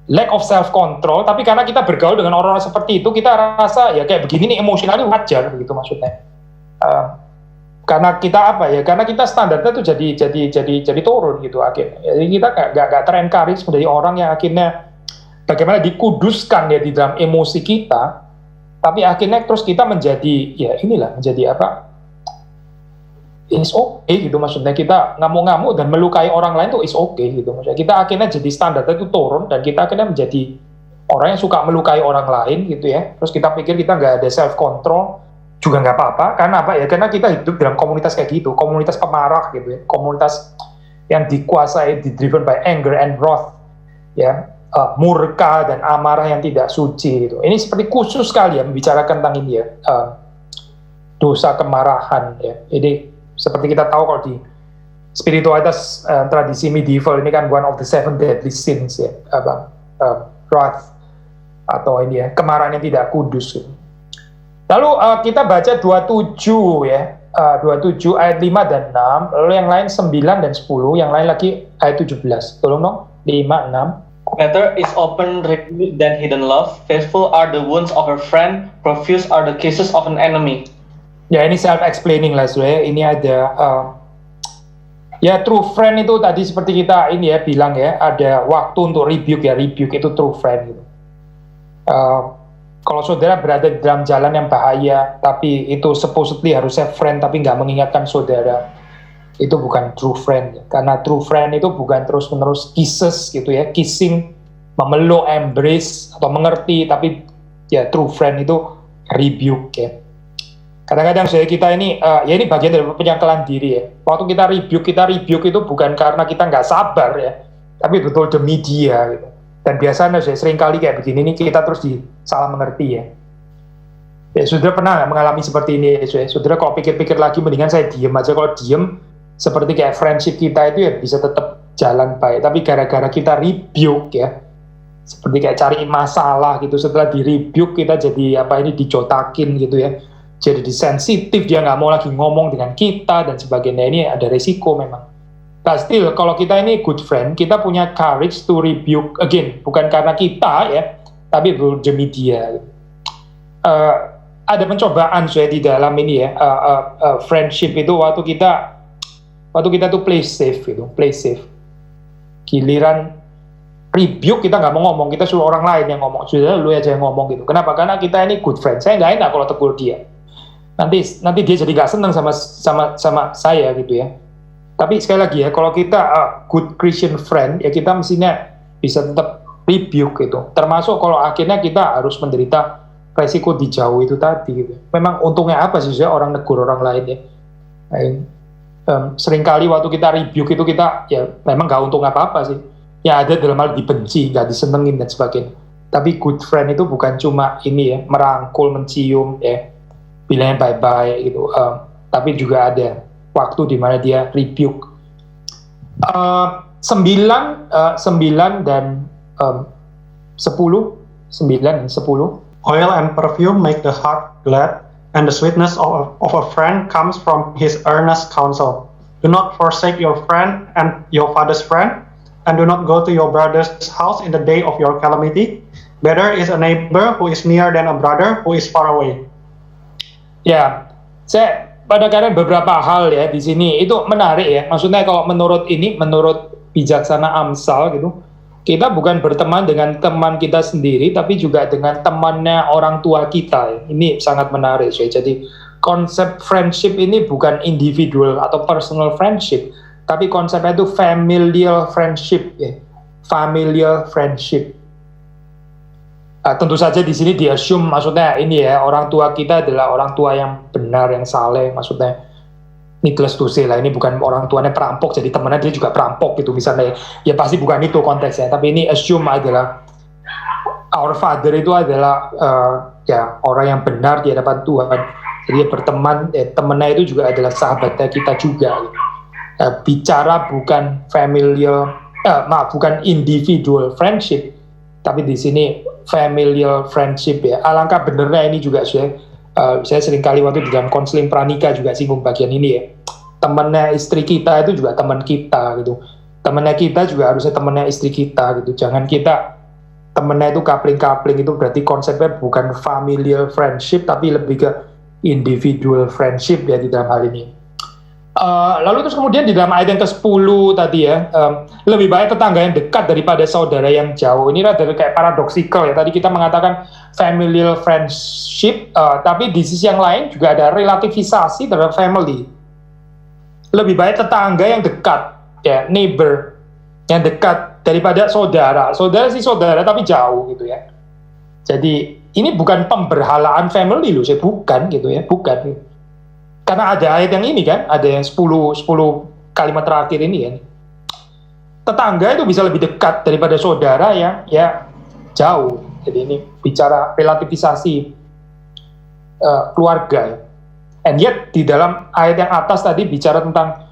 lack of self control, tapi karena kita bergaul dengan orang-orang seperti itu, kita rasa ya kayak begini nih emosionalnya wajar gitu maksudnya. Karena kita karena kita standarnya tuh jadi turun gitu akhirnya. Jadi kita nggak terencourage menjadi orang yang akhirnya bagaimana dikuduskan ya di dalam emosi kita, tapi akhirnya terus kita menjadi is okay gitu, maksudnya kita ngamuk-ngamuk dan melukai orang lain tuh is okay gitu, maksudnya kita akhirnya jadi standarnya itu turun dan kita akhirnya menjadi orang yang suka melukai orang lain gitu ya. Terus kita pikir kita nggak ada self control juga nggak apa-apa, karena karena kita hidup dalam komunitas kayak gitu, komunitas pemarah gitu ya, komunitas yang dikuasai, driven by anger and wrath ya, murka dan amarah yang tidak suci gitu. Ini seperti khusus sekali ya membicarakan tentang ini ya, dosa kemarahan ya. Ini seperti kita tahu kalau di spiritualitas tradisi medieval ini kan one of the 7 deadly sins ya, wrath atau ini ya, kemarahan yang tidak kudus gitu. Lalu kita baca 27 ya, 27 ayat 5 dan 6, lalu yang lain 9 dan 10, yang lain lagi ayat 17. Tolong dong, 5, 6. Better is open rebuke than hidden love. Faithful are the wounds of a friend, profuse are the kisses of an enemy. Ya ini self-explaining lah sebenarnya. Ini ada ya true friend itu tadi seperti kita ini ya bilang ya, ada waktu untuk rebuke ya, rebuke itu true friend gitu. Kalau saudara berada di dalam jalan yang bahaya, tapi itu supposedly harusnya friend, tapi nggak mengingatkan saudara, itu bukan true friend. Karena true friend itu bukan terus-menerus kisses gitu ya, kissing, memeluk, embrace, atau mengerti, tapi ya true friend itu rebuke ya. Kadang-kadang saudara kita ini, ya ini bagian dari penyangkalan diri ya. Waktu kita rebuke itu bukan karena kita nggak sabar ya, tapi betul demi dia gitu. Dan biasanya sering kali kayak begini nih kita terus salah mengerti ya. Ya saudara pernah nggak mengalami seperti ini ya? Saudara kalau pikir-pikir lagi mendingan saya diem aja. Kalau diem seperti kayak friendship kita itu ya bisa tetap jalan baik. Tapi gara-gara kita rebuke ya, seperti kayak cari masalah gitu. Setelah di rebuke kita jadi dicotakin gitu ya. Jadi sensitif, dia nggak mau lagi ngomong dengan kita dan sebagainya. Ini ada resiko memang. Nah, still, kalau kita ini good friend, kita punya courage to rebuke again, bukan karena kita ya, tapi demi dia. Ada pencobaan saya di dalam ini ya, friendship itu waktu kita tuh play safe gitu, play safe. Giliran rebuke kita nggak mau ngomong, kita suruh orang lain yang ngomong, sudah lu aja yang ngomong gitu. Kenapa? Karena kita ini good friend. Saya nggak enak kalau tegur dia. Nanti dia jadi nggak senang sama saya gitu ya. Tapi sekali lagi ya, kalau kita good Christian friend, ya kita mestinya bisa tetap rebuke gitu. Termasuk kalau akhirnya kita harus menderita resiko dijauh itu tadi gitu. Memang untungnya apa sih orang negur orang lain ya. Seringkali waktu kita rebuke itu kita ya memang nggak untung apa-apa sih. Ya ada dalam hal dibenci, nggak disenengin dan sebagainya. Tapi good friend itu bukan cuma ini ya, merangkul, mencium ya, bilangnya bye-bye gitu. Tapi juga ada waktu di mana dia rebuke. 9 dan 10. Oil and perfume make the heart glad, and the sweetness of a friend comes from his earnest counsel. Do not forsake your friend and your father's friend, and do not go to your brother's house in the day of your calamity. Better is a neighbor who is near than a brother who is far away. Ya, saya pada kadang beberapa hal ya di sini itu menarik ya. Maksudnya kalau menurut bijaksana Amsal gitu, kita bukan berteman dengan teman kita sendiri, tapi juga dengan temannya orang tua kita. Ini sangat menarik ya. Jadi konsep friendship ini bukan individual atau personal friendship, tapi konsepnya itu familial friendship ya. Familial friendship. Tentu saja di sini di-assume maksudnya ini ya, orang tua kita adalah orang tua yang benar, yang saleh, maksudnya needless to say lah, ini bukan orang tuanya perampok jadi temannya dia juga perampok gitu misalnya ya, pasti bukan itu konteksnya, tapi ini assume adalah our father itu adalah ya orang yang benar di hadapan Tuhan, jadi dia berteman, temannya itu juga adalah sahabatnya kita juga. Bicara bukan bukan individual friendship, tapi di sini familial friendship ya. Alangkah benernya ini juga saya sering kali waktu di dalam konseling pranikah juga singgung bagian ini ya. Temannya istri kita itu juga teman kita gitu. Temannya kita juga harusnya temannya istri kita gitu. Jangan kita temennya itu coupling itu berarti konsepnya bukan familial friendship tapi lebih ke individual friendship ya di dalam hal ini. Lalu terus kemudian di dalam ayat yang ke-10 tadi ya, lebih baik tetangga yang dekat daripada saudara yang jauh. Ini rada kayak paradoksikal ya. Tadi kita mengatakan familial friendship, tapi di sisi yang lain juga ada relativisasi terhadap family. Lebih baik tetangga yang dekat, ya neighbor yang dekat daripada saudara. Saudara sih saudara tapi jauh gitu ya. Jadi ini bukan pemberhalaan family loh, saya bukan gitu ya, bukan. Karena ada ayat yang ini kan, ada yang 10 kalimat terakhir ini ya. Tetangga itu bisa lebih dekat daripada saudara yang ya jauh. Jadi ini bicara relativisasi keluarga ya. And yet di dalam ayat yang atas tadi bicara tentang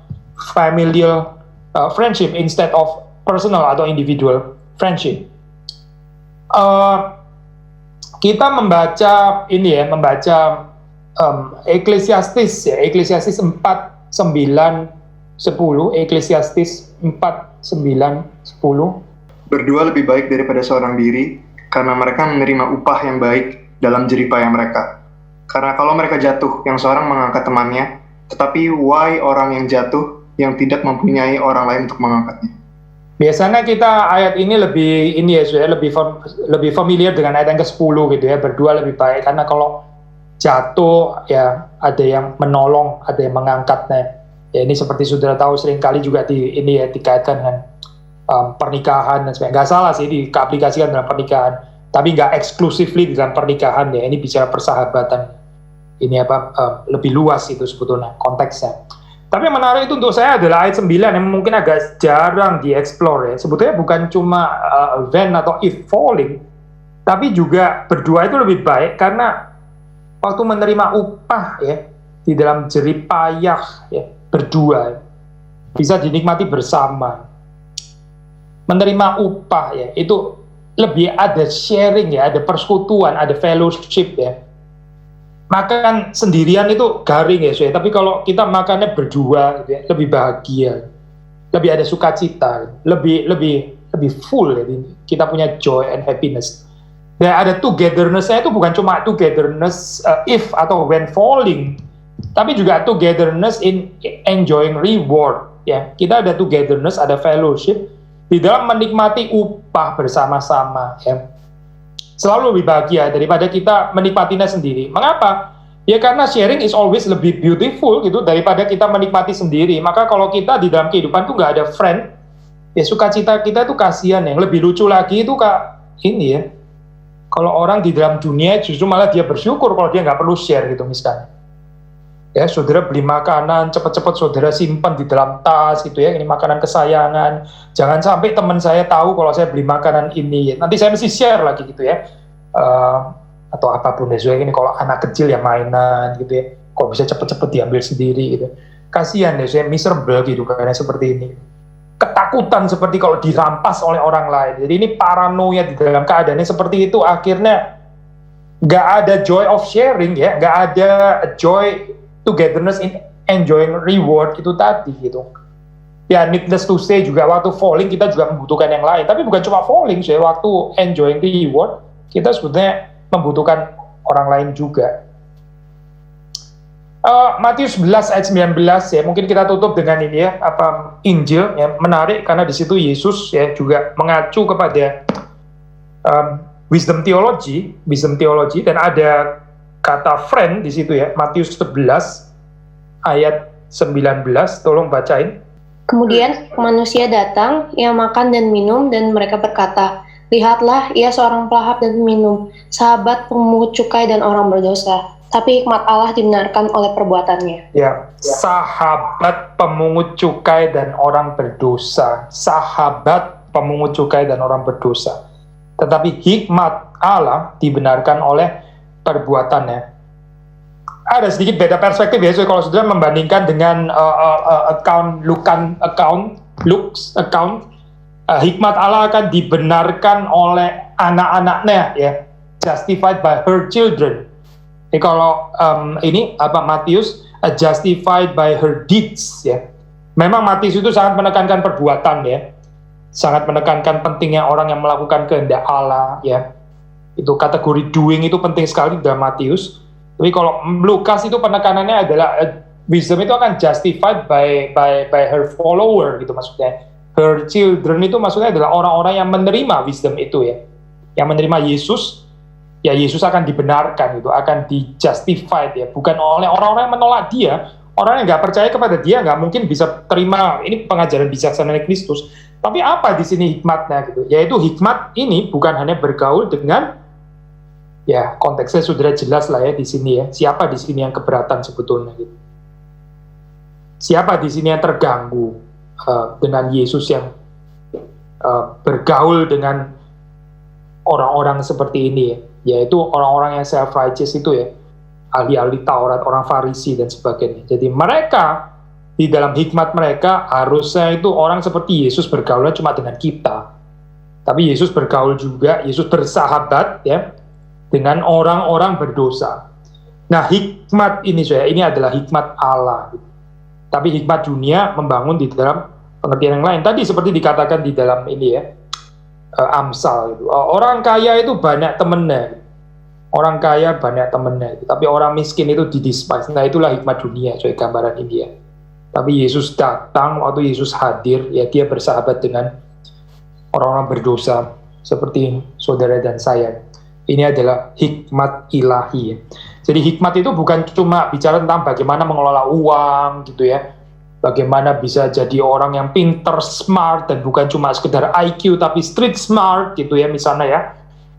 familial friendship instead of personal atau individual friendship. Kita membaca ini ya, membaca Ecclesiastes ya, Ecclesiastes 4, 9, 10, Ecclesiastes 4, 9, 10. Berdua lebih baik daripada seorang diri, karena mereka menerima upah yang baik dalam jeripaya mereka. Karena kalau mereka jatuh, yang seorang mengangkat temannya, tetapi why orang yang jatuh yang tidak mempunyai orang lain untuk mengangkatnya. Biasanya kita ayat ini lebih ini ya, lebih familiar dengan ayat yang ke-10 gitu ya, berdua lebih baik karena kalau jatuh ya ada yang menolong, ada yang mengangkatnya. Ya ini seperti saudara tahu seringkali juga ini ya dikaitkan dengan pernikahan dan sebagainya. Nggak salah sih diaplikasikan dalam pernikahan, tapi nggak exclusively di dalam pernikahan ya. Ini bicara persahabatan. Ini lebih luas itu sebetulnya konteksnya. Tapi yang menarik itu untuk saya adalah ayat 9 yang mungkin agak jarang dieksplor ya. Sebetulnya bukan cuma when atau if falling, tapi juga berdua itu lebih baik karena waktu menerima upah ya di dalam jeripayah ya berdua bisa dinikmati bersama. Menerima upah ya itu lebih ada sharing ya, ada persekutuan, ada fellowship ya. Makan sendirian itu garing ya, tapi kalau kita makannya berdua gitu ya, lebih bahagia, lebih ada sukacita, lebih full ya, kita punya joy and happiness. Dan ada togetherness-nya itu bukan cuma togetherness if atau when falling, tapi juga togetherness in enjoying reward ya. Kita ada togetherness, ada fellowship di dalam menikmati upah bersama-sama ya. Selalu lebih bahagia daripada kita menikmatinya sendiri. Mengapa? Ya karena sharing is always lebih beautiful gitu daripada kita menikmati sendiri. Maka kalau kita di dalam kehidupan tuh nggak ada friend, ya sukacita kita tuh kasihan. Yang lebih lucu lagi itu ini ya. Kalau orang di dalam dunia justru malah dia bersyukur kalau dia nggak perlu share gitu misalnya. Ya saudara beli makanan, cepet-cepet saudara simpan di dalam tas gitu ya. Ini makanan kesayangan. Jangan sampai teman saya tahu kalau saya beli makanan ini. Nanti saya mesti share lagi gitu ya. Atau apapun ya. Ini kalau anak kecil ya mainan gitu ya. Kok bisa cepet-cepet diambil sendiri gitu. Kasihan ya, saya miserable gitu karena seperti ini. Ketakutan seperti kalau dirampas oleh orang lain. Jadi ini paranoia di dalam keadaannya seperti itu. Akhirnya nggak ada joy of sharing ya. Nggak ada joy togetherness in enjoying reward itu tadi gitu. Ya needless to say juga waktu falling kita juga membutuhkan yang lain. Tapi bukan cuma falling sih, waktu enjoying reward kita sebetulnya membutuhkan orang lain juga. Matius 11 ayat 19 ya, mungkin kita tutup dengan ini ya, Injil ya, menarik karena di situ Yesus ya juga mengacu kepada wisdom theology dan ada kata friend di situ ya, Matius 11 ayat 19, tolong bacain. Kemudian manusia datang, ia makan dan minum, dan mereka berkata, lihatlah, ia seorang pelahap dan minum, sahabat pemungut cukai dan orang berdosa. Tapi hikmat Allah dibenarkan oleh perbuatannya. Ya, sahabat pemungut cukai dan orang berdosa. Sahabat pemungut cukai dan orang berdosa. Tetapi hikmat Allah dibenarkan oleh perbuatannya. Ada sedikit beda perspektif ya, so kalau saudara membandingkan dengan Luke's account, hikmat Allah akan dibenarkan oleh anak-anaknya ya, justified by her children. Jadi kalau Matius justified by her deeds ya. Memang Matius itu sangat menekankan perbuatan ya. sangat menekankan pentingnya orang yang melakukan kehendak Allah, ya. Itu kategori doing itu penting sekali dalam Matius. Tapi kalau Lukas itu penekanannya adalah wisdom itu akan justified by her follower gitu maksudnya. Her children itu maksudnya adalah orang-orang yang menerima wisdom itu ya. Yang menerima Yesus, ya Yesus akan dibenarkan gitu, akan di-justified ya. Bukan oleh orang-orang yang menolak dia. Orang yang nggak percaya kepada dia nggak mungkin bisa terima ini pengajaran bijaksana Kristus. Tapi apa di sini hikmatnya gitu? Yaitu hikmat ini bukan hanya bergaul dengan, ya konteksnya sudah jelas lah ya di sini ya. Siapa di sini yang keberatan sebetulnya gitu? Siapa di sini yang terganggu dengan Yesus yang bergaul dengan orang-orang seperti ini ya? Yaitu orang-orang yang self-righteous itu ya, ahli-ahli Taurat, orang Farisi dan sebagainya. Jadi mereka di dalam hikmat mereka harusnya itu orang seperti Yesus bergaulnya cuma dengan kita. Tapi Yesus bergaul juga, Yesus bersahabat ya dengan orang-orang berdosa. Nah hikmat ini saya, ini adalah hikmat Allah. Tapi hikmat dunia membangun di dalam pengertian yang lain. Tadi seperti dikatakan di dalam ini ya, Amsal itu. Orang kaya itu banyak temennya. Orang kaya banyak temennya. Tapi orang miskin itu didespise. Nah itulah hikmat dunia, soal gambaran ini ya. Tapi Yesus datang, waktu Yesus hadir, ya dia bersahabat dengan orang-orang berdosa seperti saudara dan saya. Ini adalah hikmat ilahi ya. Jadi hikmat itu bukan cuma bicara tentang bagaimana mengelola uang gitu ya, bagaimana bisa jadi orang yang pinter, smart, dan bukan cuma sekedar IQ tapi street smart gitu ya misalnya ya,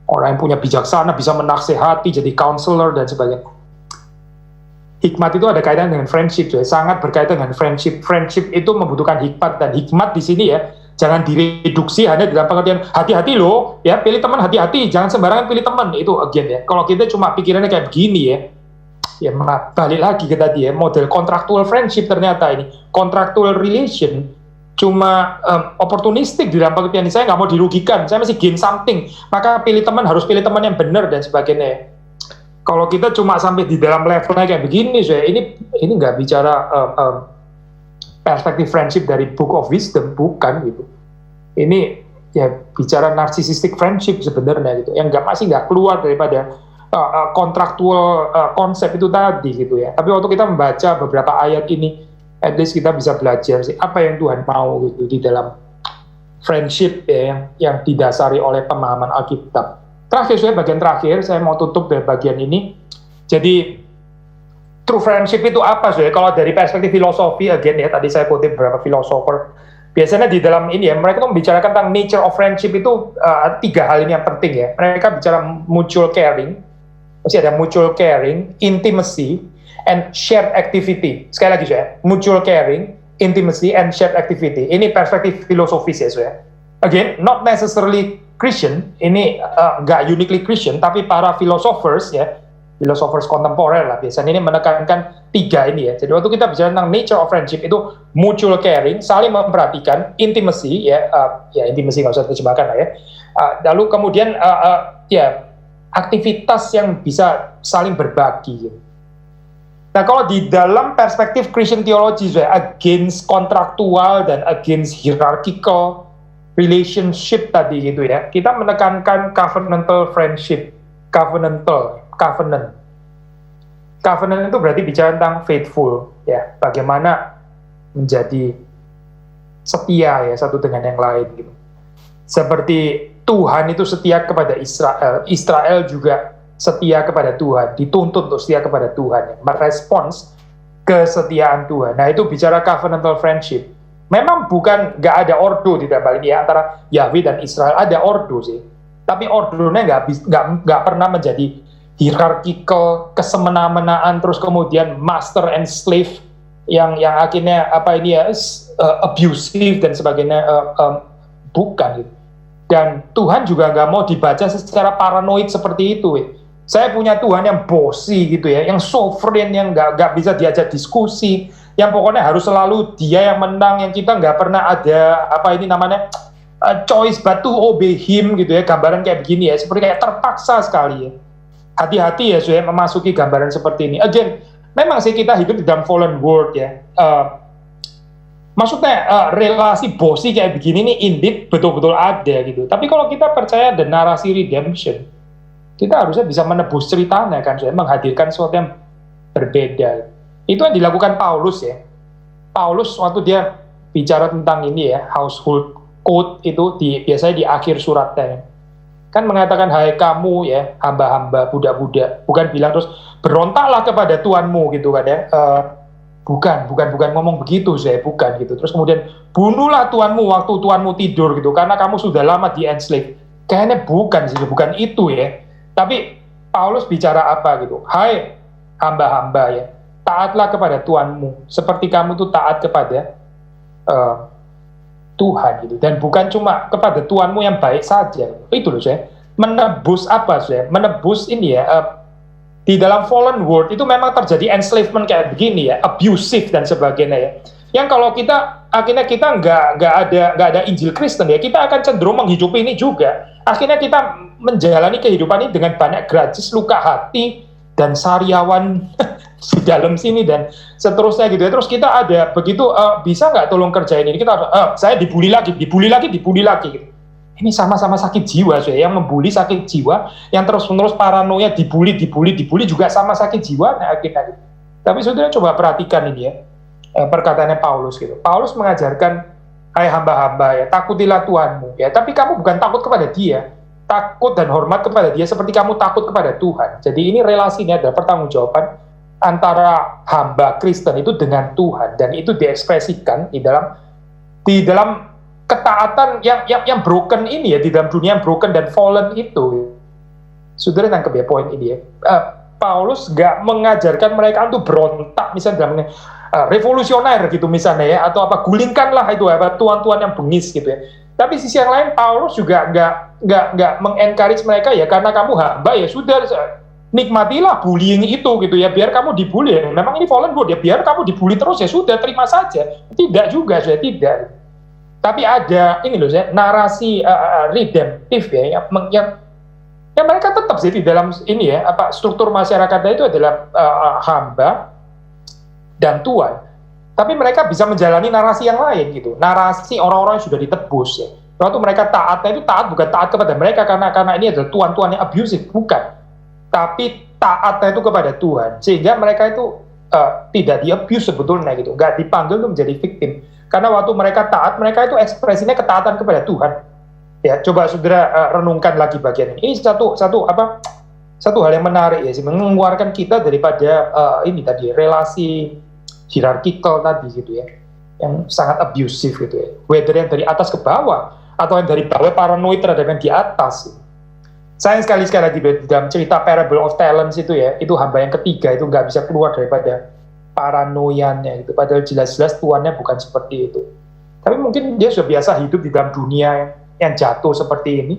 orang yang punya bijaksana bisa menasehati, jadi counselor dan sebagainya. Hikmat itu ada kaitan dengan friendship ya, sangat berkaitan dengan friendship. Friendship itu membutuhkan hikmat, dan hikmat di sini ya jangan direduksi hanya dalam pengertian hati-hati loh, ya pilih teman hati-hati, jangan sembarangan pilih teman, itu again ya. Kalau kita cuma pikirannya kayak begini ya balik lagi ke tadi ya, model contractual friendship ternyata ini, contractual relation, cuma opportunistic di dalam pengertian ini, saya nggak mau dirugikan, saya masih gain something, maka pilih teman, harus pilih teman yang benar dan sebagainya ya. Kalau kita cuma sampai di dalam levelnya kayak begini, saya ini nggak bicara perspektif friendship dari Book of Wisdom, bukan gitu. Ini ya bicara narcissistic friendship sebenarnya gitu, yang masih nggak keluar daripada kontraktual konsep itu tadi gitu ya. Tapi waktu kita membaca beberapa ayat ini, at least kita bisa belajar sih apa yang Tuhan mau gitu di dalam friendship ya, yang didasari oleh pemahaman Alkitab. Terakhir bagian terakhir saya mau tutup dari bagian ini. Jadi true friendship itu apa sih? Kalau dari perspektif filosofi, again ya, tadi saya kutip beberapa filosofer. Biasanya di dalam ini ya, mereka tuh membicarakan tentang nature of friendship itu tiga hal ini yang penting ya. Mereka bicara mutual caring, masih ada mutual caring, intimacy, and shared activity. Sekali lagi saya, mutual caring, intimacy, and shared activity. Ini perspektif filosofis ya saya. Again, not necessarily Christian, ini nggak uniquely Christian, tapi para philosophers ya, filosofers kontemporer lah biasanya ini menekankan tiga ini ya. Jadi waktu kita bicara tentang nature of friendship itu mutual caring, saling memperhatikan, intimacy ya, intimacy nggak usah terjemahkan lah ya. Lalu kemudian ya aktivitas yang bisa saling berbagi. Nah kalau di dalam perspektif Christian theology ya, against kontraktual dan against hierarchical relationship tadi gitu ya, kita menekankan covenantal friendship, covenant itu berarti bicara tentang faithful ya, bagaimana menjadi setia ya satu dengan yang lain gitu. Seperti Tuhan itu setia kepada Israel, Israel juga setia kepada Tuhan, dituntut untuk setia kepada Tuhan ya, merespons kesetiaan Tuhan. Nah itu bicara covenantal friendship. Memang bukan nggak ada ordo di dalam ini ya, antara Yahweh dan Israel ada ordo sih, tapi ordonya nggak pernah menjadi hierarchical, kesemena-menaan, terus kemudian master and slave yang akhirnya abusive dan sebagainya, bukan gitu. Dan Tuhan juga nggak mau dibaca secara paranoid seperti itu. Saya punya Tuhan yang bossy gitu ya, yang sovereign, yang nggak bisa diajak diskusi, yang pokoknya harus selalu dia yang menang, yang kita nggak pernah ada choice but to obey him gitu ya, gambaran kayak begini ya, seperti kayak terpaksa sekali ya. Hati-hati ya saya memasuki gambaran seperti ini. Again, memang sih kita hidup di dalam fallen world ya. Maksudnya relasi bosi kayak begini nih indeed betul-betul ada gitu. Tapi kalau kita percaya ada narasi redemption, kita harusnya bisa menebus ceritanya kan, menghadirkan sesuatu yang berbeda. Itu yang dilakukan Paulus ya. Paulus waktu dia bicara tentang ini ya, household code itu biasanya di akhir suratnya. Kan mengatakan, hai kamu ya, hamba-hamba, budak-budak. Bukan bilang terus, berontaklah kepada Tuanmu gitu kan ya. Bukan ngomong begitu saya, bukan gitu. Terus kemudian, bunuhlah Tuanmu waktu Tuanmu tidur gitu, karena kamu sudah lama di enslave. Kayaknya bukan itu ya. Tapi Paulus bicara apa gitu, hai hamba-hamba ya, taatlah kepada Tuanmu, seperti kamu tuh taat kepada Tuhan gitu. Dan bukan cuma kepada Tuanmu yang baik saja. Itu loh saya. Menebus apa saya? Menebus ini ya, di dalam fallen world itu memang terjadi enslavement kayak begini ya, abusive dan sebagainya ya. Yang kalau kita akhirnya kita nggak ada Injil Kristen ya, kita akan cenderung menghidupi ini juga. Akhirnya kita menjalani kehidupan ini dengan banyak grudges, luka hati dan sariawan di dalam sini dan seterusnya gitu ya. Terus kita ada begitu, bisa nggak tolong kerjain ini? Kita saya dibully lagi gitu. Ini sama-sama sakit jiwa, saya yang membuli sakit jiwa, yang terus-menerus paranoia dibully juga sama sakit jiwa. Nah, akhirnya. Tapi saudara coba perhatikan ini ya, perkataannya Paulus gitu. Paulus mengajarkan, hai hamba-hamba ya, takutilah Tuhanmu ya. Tapi kamu bukan takut kepada Dia, takut dan hormat kepada Dia seperti kamu takut kepada Tuhan. Jadi ini relasinya adalah pertanggungjawaban antara hamba Kristen itu dengan Tuhan, dan itu diekspresikan di dalam ketaatan yang broken ini ya, di dalam dunia yang broken dan fallen itu. Saudara tangkap ya poin ini ya. Paulus gak mengajarkan mereka untuk berontak misalnya dalam revolusioner gitu misalnya ya, atau apa, gulingkanlah itu apa tuan-tuan yang bengis gitu ya. Tapi sisi yang lain Paulus juga gak mengencourage mereka ya, karena kamu hamba ya sudah, nikmatilah bullying itu gitu ya, biar kamu dibully ya. Memang ini fallen world ya, biar kamu dibully terus ya sudah, terima saja. Tidak juga, saya tidak. Tapi ada ini loh saya, narasi redemptif ya, yang mereka tetap sih di dalam ini ya, apa struktur masyarakatnya itu adalah hamba dan tuan. Tapi mereka bisa menjalani narasi yang lain gitu, narasi orang-orang yang sudah ditebus ya. Waktu mereka taatnya itu taat bukan taat kepada mereka karena ini adalah tuan-tuan yang abusive, bukan. Tapi taatnya itu kepada Tuhan, sehingga mereka itu tidak di-abuse sebetulnya gitu, nggak dipanggil untuk menjadi victim. Karena waktu mereka taat, mereka itu ekspresinya ketaatan kepada Tuhan. Ya, coba saudara renungkan lagi bagian ini. Ini satu hal yang menarik ya, sih, mengeluarkan kita daripada ini tadi relasi hierarkikal tadi gitu ya, yang sangat abusive gitu ya. Whether yang dari atas ke bawah atau yang dari bawah paranoid terhadap yang di atas. Sayang sekali lagi di dalam cerita Parable of Talents itu ya, itu hamba yang ketiga itu nggak bisa keluar daripada paranoianya gitu, padahal jelas-jelas tuannya bukan seperti itu. Tapi mungkin dia sudah biasa hidup di dalam dunia yang jatuh seperti ini,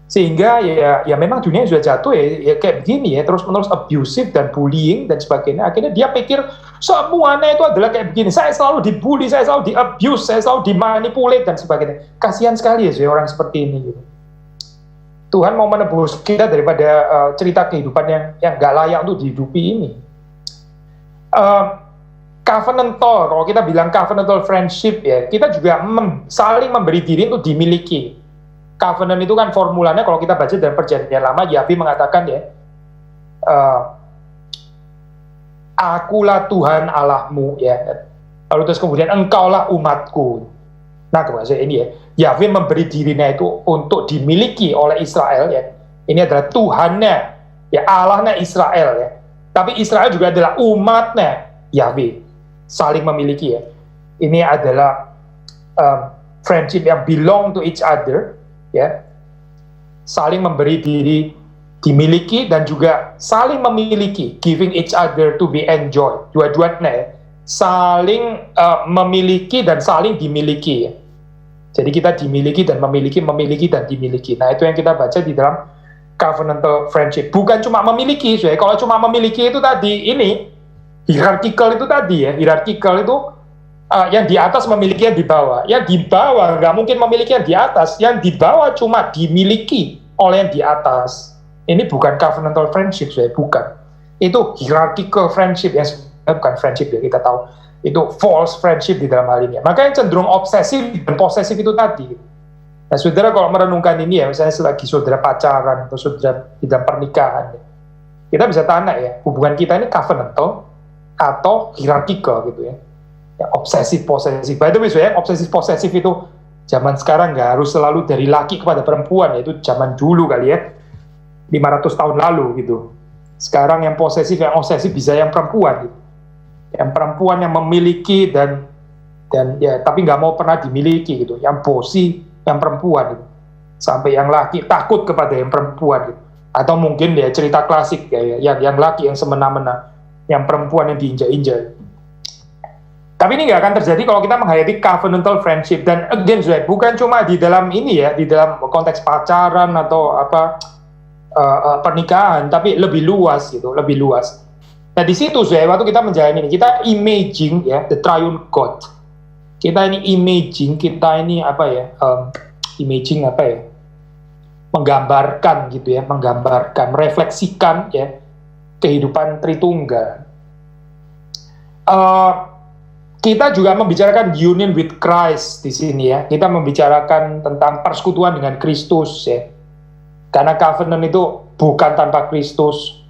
sehingga ya memang dunia yang sudah jatuh ya kayak begini ya, terus-menerus abusive dan bullying dan sebagainya. Akhirnya dia pikir semuanya itu adalah kayak begini, saya selalu dibully, saya selalu di-abuse, saya selalu dimanipulate dan sebagainya. Kasihan sekali ya sih orang seperti ini gitu. Tuhan mau menebus kita daripada cerita kehidupan yang gak layak untuk dihidupi ini. Covenantal, kalau kita bilang covenantal friendship ya, kita juga saling memberi diri untuk dimiliki. Covenant itu kan formulanya kalau kita baca dalam perjanjian lama, Yahweh mengatakan ya, akulah Tuhan Allahmu ya, lalu terus kemudian engkaulah umatku. Nah bahasa ini ya, Yahweh memberi dirinya itu untuk dimiliki oleh Israel ya. Ini adalah Tuhannya ya, Allahnya Israel ya. Tapi Israel juga adalah umatnya Yahweh, saling memiliki ya. Ini adalah friendship yang belong to each other ya, saling memberi diri, dimiliki dan juga saling memiliki, giving each other to be enjoyed. Dua-duanya ya, saling memiliki dan saling dimiliki ya. Jadi kita dimiliki dan memiliki dan dimiliki. Nah itu yang kita baca di dalam covenantal friendship. Bukan cuma memiliki, so, ya. Kalau cuma memiliki itu tadi, ini hierarkical itu tadi ya, hierarkical itu yang di atas memiliki yang di bawah. Yang di bawah nggak mungkin memiliki yang di atas, yang di bawah cuma dimiliki oleh yang di atas. Ini bukan covenantal friendship, so, ya. Bukan. Itu hierarchical friendship, yang bukan friendship ya, kita tahu. itu false friendship di dalam hal ini. Makanya cenderung obsesif dan posesif itu tadi. Nah, saudara kalau merenungkan ini ya, misalnya selagi saudara pacaran atau saudara di dalam pernikahan, kita bisa tanya ya, hubungan kita ini covenantal atau hierarchical gitu ya. Ya, obsesif posesif. By the way, ya, obsesif posesif itu zaman sekarang nggak harus selalu dari laki kepada perempuan, ya, itu zaman dulu kali ya, 500 tahun lalu gitu. Sekarang yang posesif, yang obsesif bisa yang perempuan gitu. Yang perempuan yang memiliki dan ya tapi nggak mau pernah dimiliki gitu. Yang bosi yang perempuan gitu. Sampai yang laki takut kepada yang perempuan gitu. Atau mungkin ya cerita klasik ya, yang laki yang semena-mena, yang perempuan yang diinjak-injak. Tapi ini nggak akan terjadi kalau kita menghayati covenantal friendship. Dan again, bukan cuma di dalam ini ya, di dalam konteks pacaran atau apa pernikahan, tapi lebih luas gitu, lebih luas. Nah di situ waktu kita menjalani ini, kita imaging ya the triune God. Kita ini imaging, kita ini apa ya, imaging apa ya, menggambarkan gitu ya, menggambarkan, merefleksikan ya kehidupan Tritunggal. Kita juga membicarakan union with Christ di sini ya. Kita membicarakan tentang persekutuan dengan Kristus ya. Karena covenant itu bukan tanpa Kristus.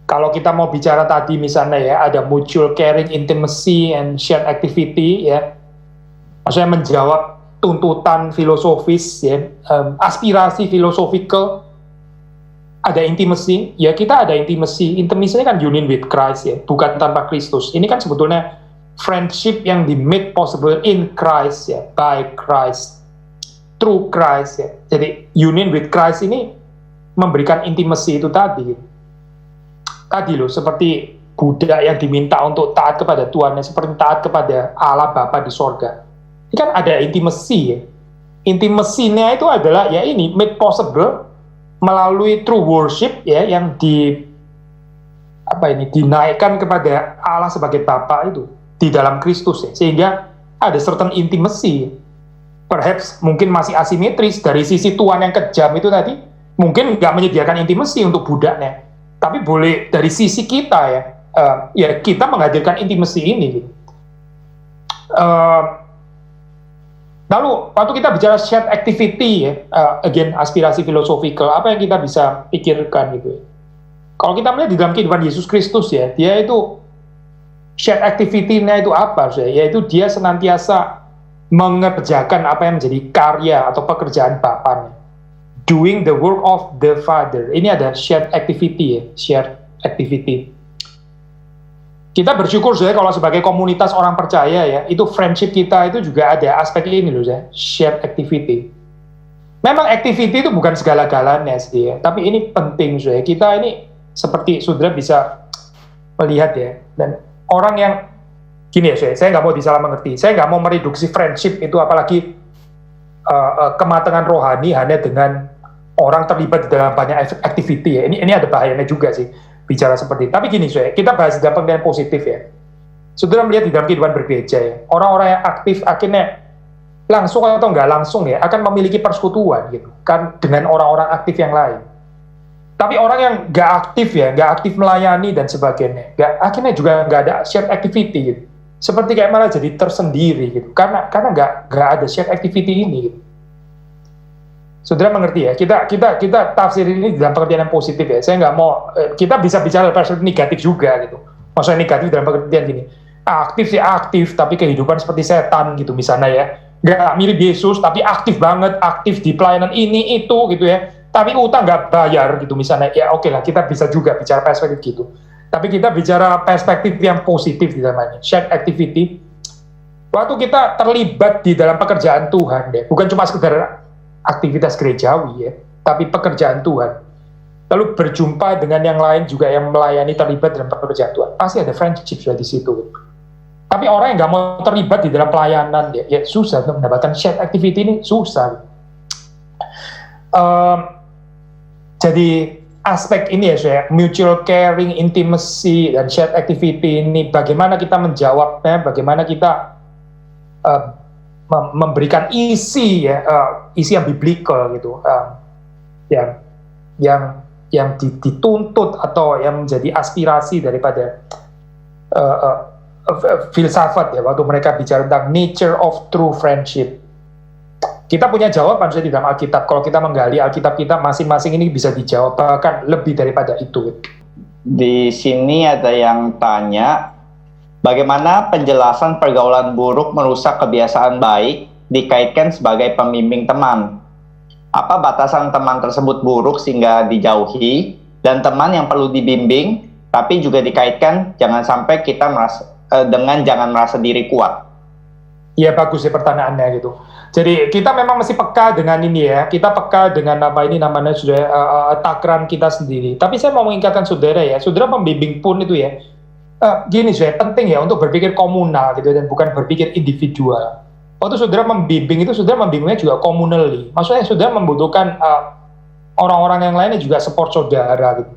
Kalau kita mau bicara tadi misalnya ya, ada mutual caring, intimacy, and shared activity ya. Maksudnya menjawab tuntutan filosofis ya, aspirasi filosofikal. Ada intimacy, ya kita ada intimacy. Intimacy ini kan union with Christ ya, bukan tanpa Kristus. Ini kan sebetulnya friendship yang di made possible in Christ ya, by Christ, through Christ ya. Jadi union with Christ ini memberikan intimacy itu tadi. Tadi loh, seperti budak yang diminta untuk taat kepada Tuhannya, seperti taat kepada Allah Bapa di sorga. Ini kan ada intimacy ya. Intimacy-nya itu adalah ya ini made possible melalui true worship ya, yang dinaikkan kepada Allah sebagai Bapa itu di dalam Kristus ya, sehingga ada certain intimacy. Perhaps mungkin masih asimetris dari sisi Tuhan yang kejam itu tadi, mungkin nggak menyediakan intimacy untuk budaknya, tapi boleh dari sisi kita ya, ya kita menghadirkan intimacy ini. Lalu waktu kita bicara shared activity ya, again aspirasi filosofikal, apa yang kita bisa pikirkan gitu ya. Kalau kita melihat di dalam kehidupan Yesus Kristus ya, dia itu shared activity-nya itu apa ya? Yaitu dia senantiasa mengerjakan apa yang menjadi karya atau pekerjaan Bapanya. Doing the work of the Father. Ini ada shared activity ya, shared activity. Kita bersyukur saya kalau sebagai komunitas orang percaya ya, itu friendship kita itu juga ada aspek ini loh ya, shared activity. Memang activity itu bukan segala-galanya sih ya, tapi ini penting saya. Kita ini seperti saudara bisa melihat ya, dan orang yang gini ya saya nggak mau disalah mengerti, saya nggak mau mereduksi friendship itu apalagi kematangan rohani hanya dengan orang terlibat di dalam banyak activity ya. Ini ada bahayanya juga sih bicara seperti itu. Tapi gini kita bahas dalam pengertian positif ya. Saudara melihat di dalam kehidupan bergereja ya, orang-orang yang aktif akhirnya langsung atau nggak langsung ya akan memiliki persekutuan gitu kan dengan orang-orang aktif yang lain. Tapi orang yang nggak aktif ya, nggak aktif melayani dan sebagainya, akhirnya juga nggak ada shared activity gitu. Seperti kayak malah jadi tersendiri gitu, karena nggak ada shared activity ini gitu. Saudara mengerti ya, kita tafsir ini dalam pengertian yang positif ya. Saya nggak mau, kita bisa bicara perspektif negatif juga gitu. Maksudnya negatif dalam pengertian gini, aktif sih aktif, tapi kehidupan seperti setan gitu misalnya ya. Nggak mirip Yesus, tapi aktif banget, aktif di pelayanan ini itu gitu ya. Tapi utang nggak bayar gitu misalnya, ya oke lah, kita bisa juga bicara perspektif gitu. Tapi kita bicara perspektif yang positif di dalam ini, shared activity. Waktu kita terlibat di dalam pekerjaan Tuhan ya, bukan cuma sekedar aktivitas gerejawi ya, tapi pekerjaan Tuhan. Lalu berjumpa dengan yang lain juga yang melayani, terlibat dalam pekerjaan Tuhan. Pasti ada friendship sudah di situ. Tapi orang yang nggak mau terlibat di dalam pelayanan ya susah untuk mendapatkan shared activity ini, susah. Jadi aspek ini ya saya, mutual caring, intimacy, dan shared activity ini bagaimana kita menjawabnya, bagaimana kita memberikan isi ya, isi yang biblical gitu, yang dituntut atau yang menjadi aspirasi daripada filsafat ya waktu mereka bicara tentang nature of true friendship. Kita punya jawaban di dalam Alkitab. Kalau kita menggali Alkitab kita masing-masing ini bisa dijawab, bahkan lebih daripada itu. Di sini ada yang tanya, bagaimana penjelasan pergaulan buruk merusak kebiasaan baik dikaitkan sebagai pembimbing teman? Apa batasan teman tersebut buruk sehingga dijauhi, dan teman yang perlu dibimbing, tapi juga dikaitkan jangan sampai kita jangan merasa diri kuat? Ya bagus ya pertanyaannya gitu. Jadi kita memang masih peka dengan ini ya, kita peka dengan namanya sudah takaran kita sendiri. Tapi saya mau mengingatkan saudara ya, saudara membimbing pun itu ya, gini sudah penting ya untuk berpikir komunal gitu dan bukan berpikir individual. Waktu saudara membimbing itu saudara membimbingnya juga communally. Maksudnya saudara membutuhkan orang-orang yang lainnya juga support saudara gitu.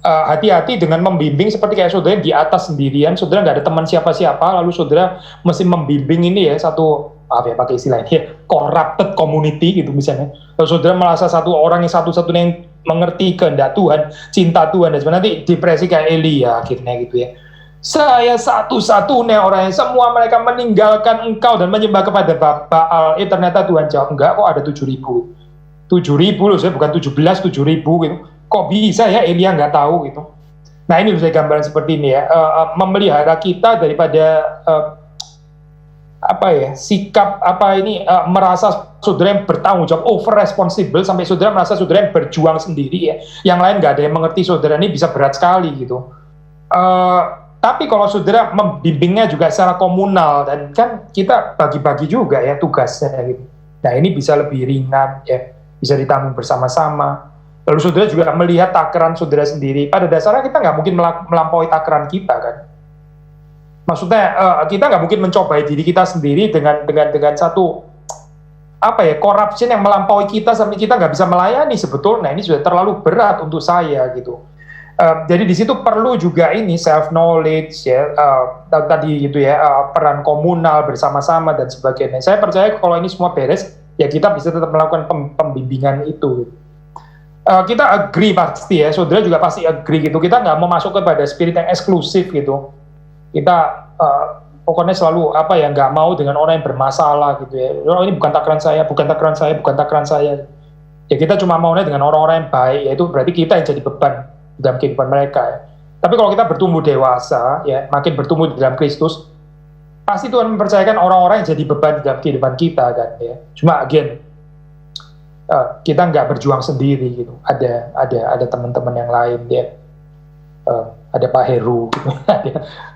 Hati-hati dengan membimbing seperti kayak saudara di atas sendirian, saudara nggak ada teman siapa-siapa, lalu saudara mesti membimbing ini ya satu pakai istilah ini ya, corrupted community gitu misalnya. Lalu saudara merasa satu orang yang satu-satunya yang mengerti kehendak Tuhan, cinta Tuhan, dan sebenarnya nanti depresi kayak Elia akhirnya gitu ya. Saya satu-satunya orang yang semua mereka meninggalkan engkau dan menyembah kepada Baal. Ternyata Tuhan jawab, enggak kok ada 7.000. 7.000 loh, saya bukan 17, 7.000 gitu. Kok bisa ya Elia nggak tahu gitu. Nah ini saya gambaran seperti ini ya, memelihara kita daripada sikap merasa saudara yang bertanggung jawab, over responsible, sampai saudara merasa saudara yang berjuang sendiri ya, yang lain nggak ada yang mengerti saudara, ini bisa berat sekali gitu. Tapi kalau saudara membimbingnya juga secara komunal, dan kan kita bagi-bagi juga ya tugasnya gitu. Nah ini bisa lebih ringan ya, bisa ditanggung bersama-sama. Lalu saudara juga melihat takaran saudara sendiri. Pada dasarnya kita nggak mungkin melampaui takaran kita kan. Maksudnya kita nggak mungkin mencobai diri kita sendiri dengan satu corruption yang melampaui kita sampai kita nggak bisa melayani sebetulnya. Ini sudah terlalu berat untuk saya gitu. Jadi di situ perlu juga ini self knowledge ya, tadi gitu ya, peran komunal bersama-sama dan sebagainya. Saya percaya kalau ini semua beres ya kita bisa tetap melakukan pembimbingan itu. Kita agree pasti ya, saudara juga pasti agree gitu. Kita nggak mau masuk kepada spirit yang eksklusif gitu. Kita pokoknya selalu nggak mau dengan orang yang bermasalah gitu ya. Oh, ini bukan takaran saya, bukan takaran saya, bukan takaran saya. Ya kita cuma maunya dengan orang-orang yang baik, yaitu berarti kita yang jadi beban dalam kehidupan mereka ya. Tapi kalau kita bertumbuh dewasa ya, makin bertumbuh di dalam Kristus, pasti Tuhan mempercayakan orang-orang yang jadi beban di dalam kehidupan kita kan ya. Cuma again, kita nggak berjuang sendiri gitu. Ada teman-teman yang lain ya. Ada Pak Heru gitu.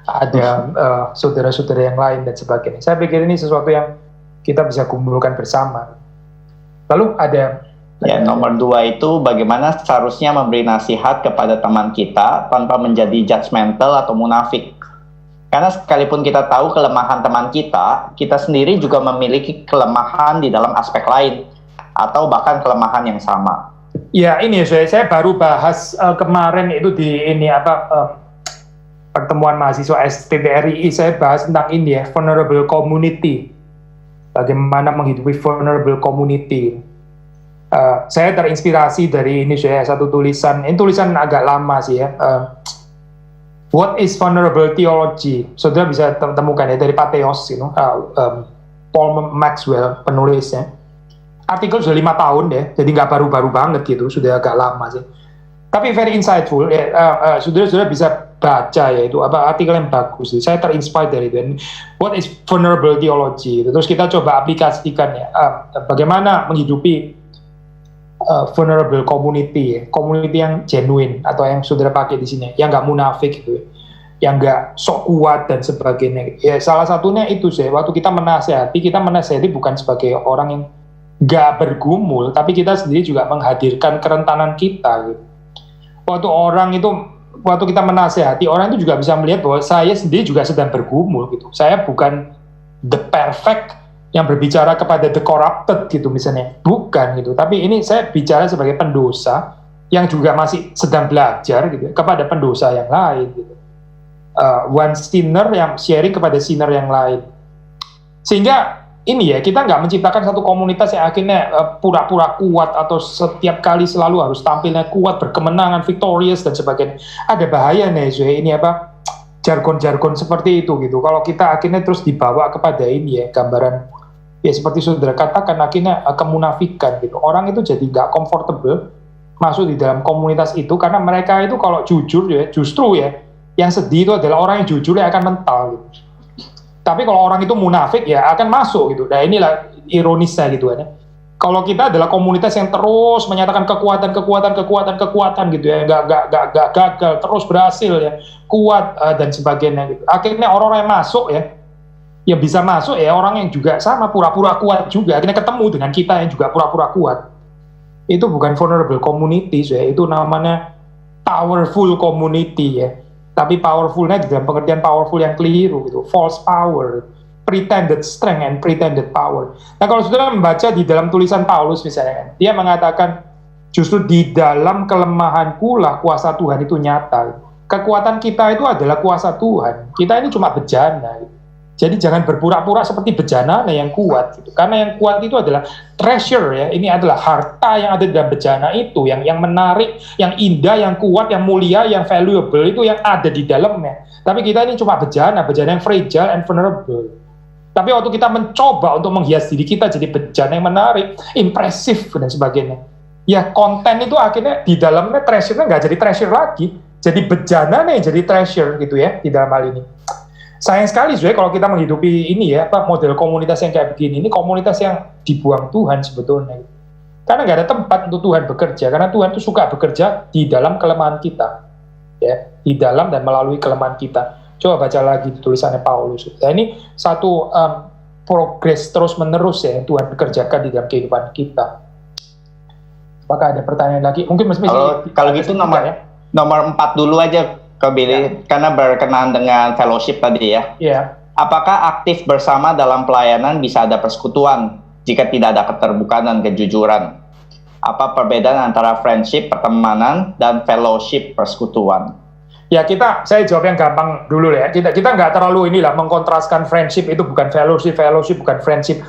ada saudara-saudara yang lain dan sebagainya. Saya pikir ini sesuatu yang kita bisa kumpulkan bersama. Lalu ada nomor 2 itu bagaimana seharusnya memberi nasihat kepada teman kita tanpa menjadi judgmental atau munafik. Karena sekalipun kita tahu kelemahan teman kita, kita sendiri juga memiliki kelemahan di dalam aspek lain atau bahkan kelemahan yang sama. Ya ini saya baru bahas kemarin itu di ini pertemuan mahasiswa STTRI, saya bahas tentang ini ya, vulnerable community. Bagaimana menghidupi vulnerable community. Saya terinspirasi dari ini satu tulisan, ini tulisan agak lama sih ya. What is vulnerable theology? Saudara bisa temukan ya dari Patheos, Paul Maxwell penulisnya. Artikel sudah 5 tahun ya, jadi nggak baru-baru banget gitu, sudah agak lama sih. Tapi very insightful ya, saudara bisa baca ya itu artikel yang bagus. Saya terinspire dari itu. What is vulnerable theology? Terus kita coba aplikasikan ya, bagaimana menghidupi vulnerable community, community yang genuine atau yang saudara pakai di sini, yang nggak munafik gitu, yang nggak sok kuat dan sebagainya. Ya salah satunya itu sih, waktu kita menasehati bukan sebagai orang yang nggak bergumul, tapi kita sendiri juga menghadirkan kerentanan kita. Gitu. Waktu kita menasehati, orang itu juga bisa melihat bahwa saya sendiri juga sedang bergumul gitu. Saya bukan the perfect yang berbicara kepada the corrupted gitu misalnya, bukan gitu. Tapi ini saya bicara sebagai pendosa yang juga masih sedang belajar gitu kepada pendosa yang lain gitu. One sinner yang sharing kepada sinner yang lain. Sehingga ini ya, kita nggak menciptakan satu komunitas yang akhirnya pura-pura kuat atau setiap kali selalu harus tampilnya kuat, berkemenangan, victorious dan sebagainya. Ada bahaya nih, ini jargon-jargon seperti itu gitu. Kalau kita akhirnya terus dibawa kepada ini ya, gambaran ya seperti saudara katakan, akhirnya kemunafikan gitu. Orang itu jadi nggak comfortable masuk di dalam komunitas itu, karena mereka itu kalau jujur ya, justru ya, yang sedih itu adalah orang yang jujur yang akan mental gitu. Tapi kalau orang itu munafik ya akan masuk gitu. Nah inilah ironisnya gitu kan ya. Kalau kita adalah komunitas yang terus menyatakan kekuatan gitu ya, nggak gagal, terus berhasil ya, kuat dan sebagainya gitu. Akhirnya orang-orang yang masuk ya bisa masuk ya orang yang juga sama pura-pura kuat juga. Akhirnya ketemu dengan kita yang juga pura-pura kuat. Itu bukan vulnerable community ya, itu namanya powerful community ya. Tapi powerfulnya dalam pengertian powerful yang keliru gitu, false power, pretended strength and pretended power. Nah kalau saudara membaca di dalam tulisan Paulus misalnya, dia mengatakan justru di dalam kelemahanku lah kuasa Tuhan itu nyata. Kekuatan kita itu adalah kuasa Tuhan. Kita ini cuma bejana. Gitu. Jadi jangan berpura-pura seperti bejana yang kuat. Gitu. Karena yang kuat itu adalah treasure ya. Ini adalah harta yang ada di dalam bejana itu, yang menarik, yang indah, yang kuat, yang mulia, yang valuable itu yang ada di dalamnya. Tapi kita ini cuma bejana yang fragile and vulnerable. Tapi waktu kita mencoba untuk menghias diri kita jadi bejana yang menarik, impresif dan sebagainya, ya konten itu akhirnya di dalamnya treasure-nya nggak jadi treasure lagi, jadi bejana nih jadi treasure gitu ya di dalam hal ini. Sayang sekali sebenarnya kalau kita menghidupi ini ya, model komunitas yang kayak begini, ini komunitas yang dibuang Tuhan sebetulnya. Karena nggak ada tempat untuk Tuhan bekerja, karena Tuhan itu suka bekerja di dalam kelemahan kita, ya, di dalam dan melalui kelemahan kita. Coba baca lagi tulisannya Paulus. Nah, ini satu progres terus-menerus ya yang Tuhan bekerjakan di dalam kehidupan kita. Apakah ada pertanyaan lagi? Mungkin kalau gitu nomor 4 dulu aja ke Billy, karena berkenaan dengan fellowship tadi ya. Yeah. Apakah aktif bersama dalam pelayanan bisa ada persekutuan jika tidak ada keterbukaan dan kejujuran? Apa perbedaan antara friendship, pertemanan, dan fellowship, persekutuan? Ya saya jawab yang gampang dulu ya. Kita nggak terlalu inilah mengkontraskan friendship itu bukan fellowship bukan friendship.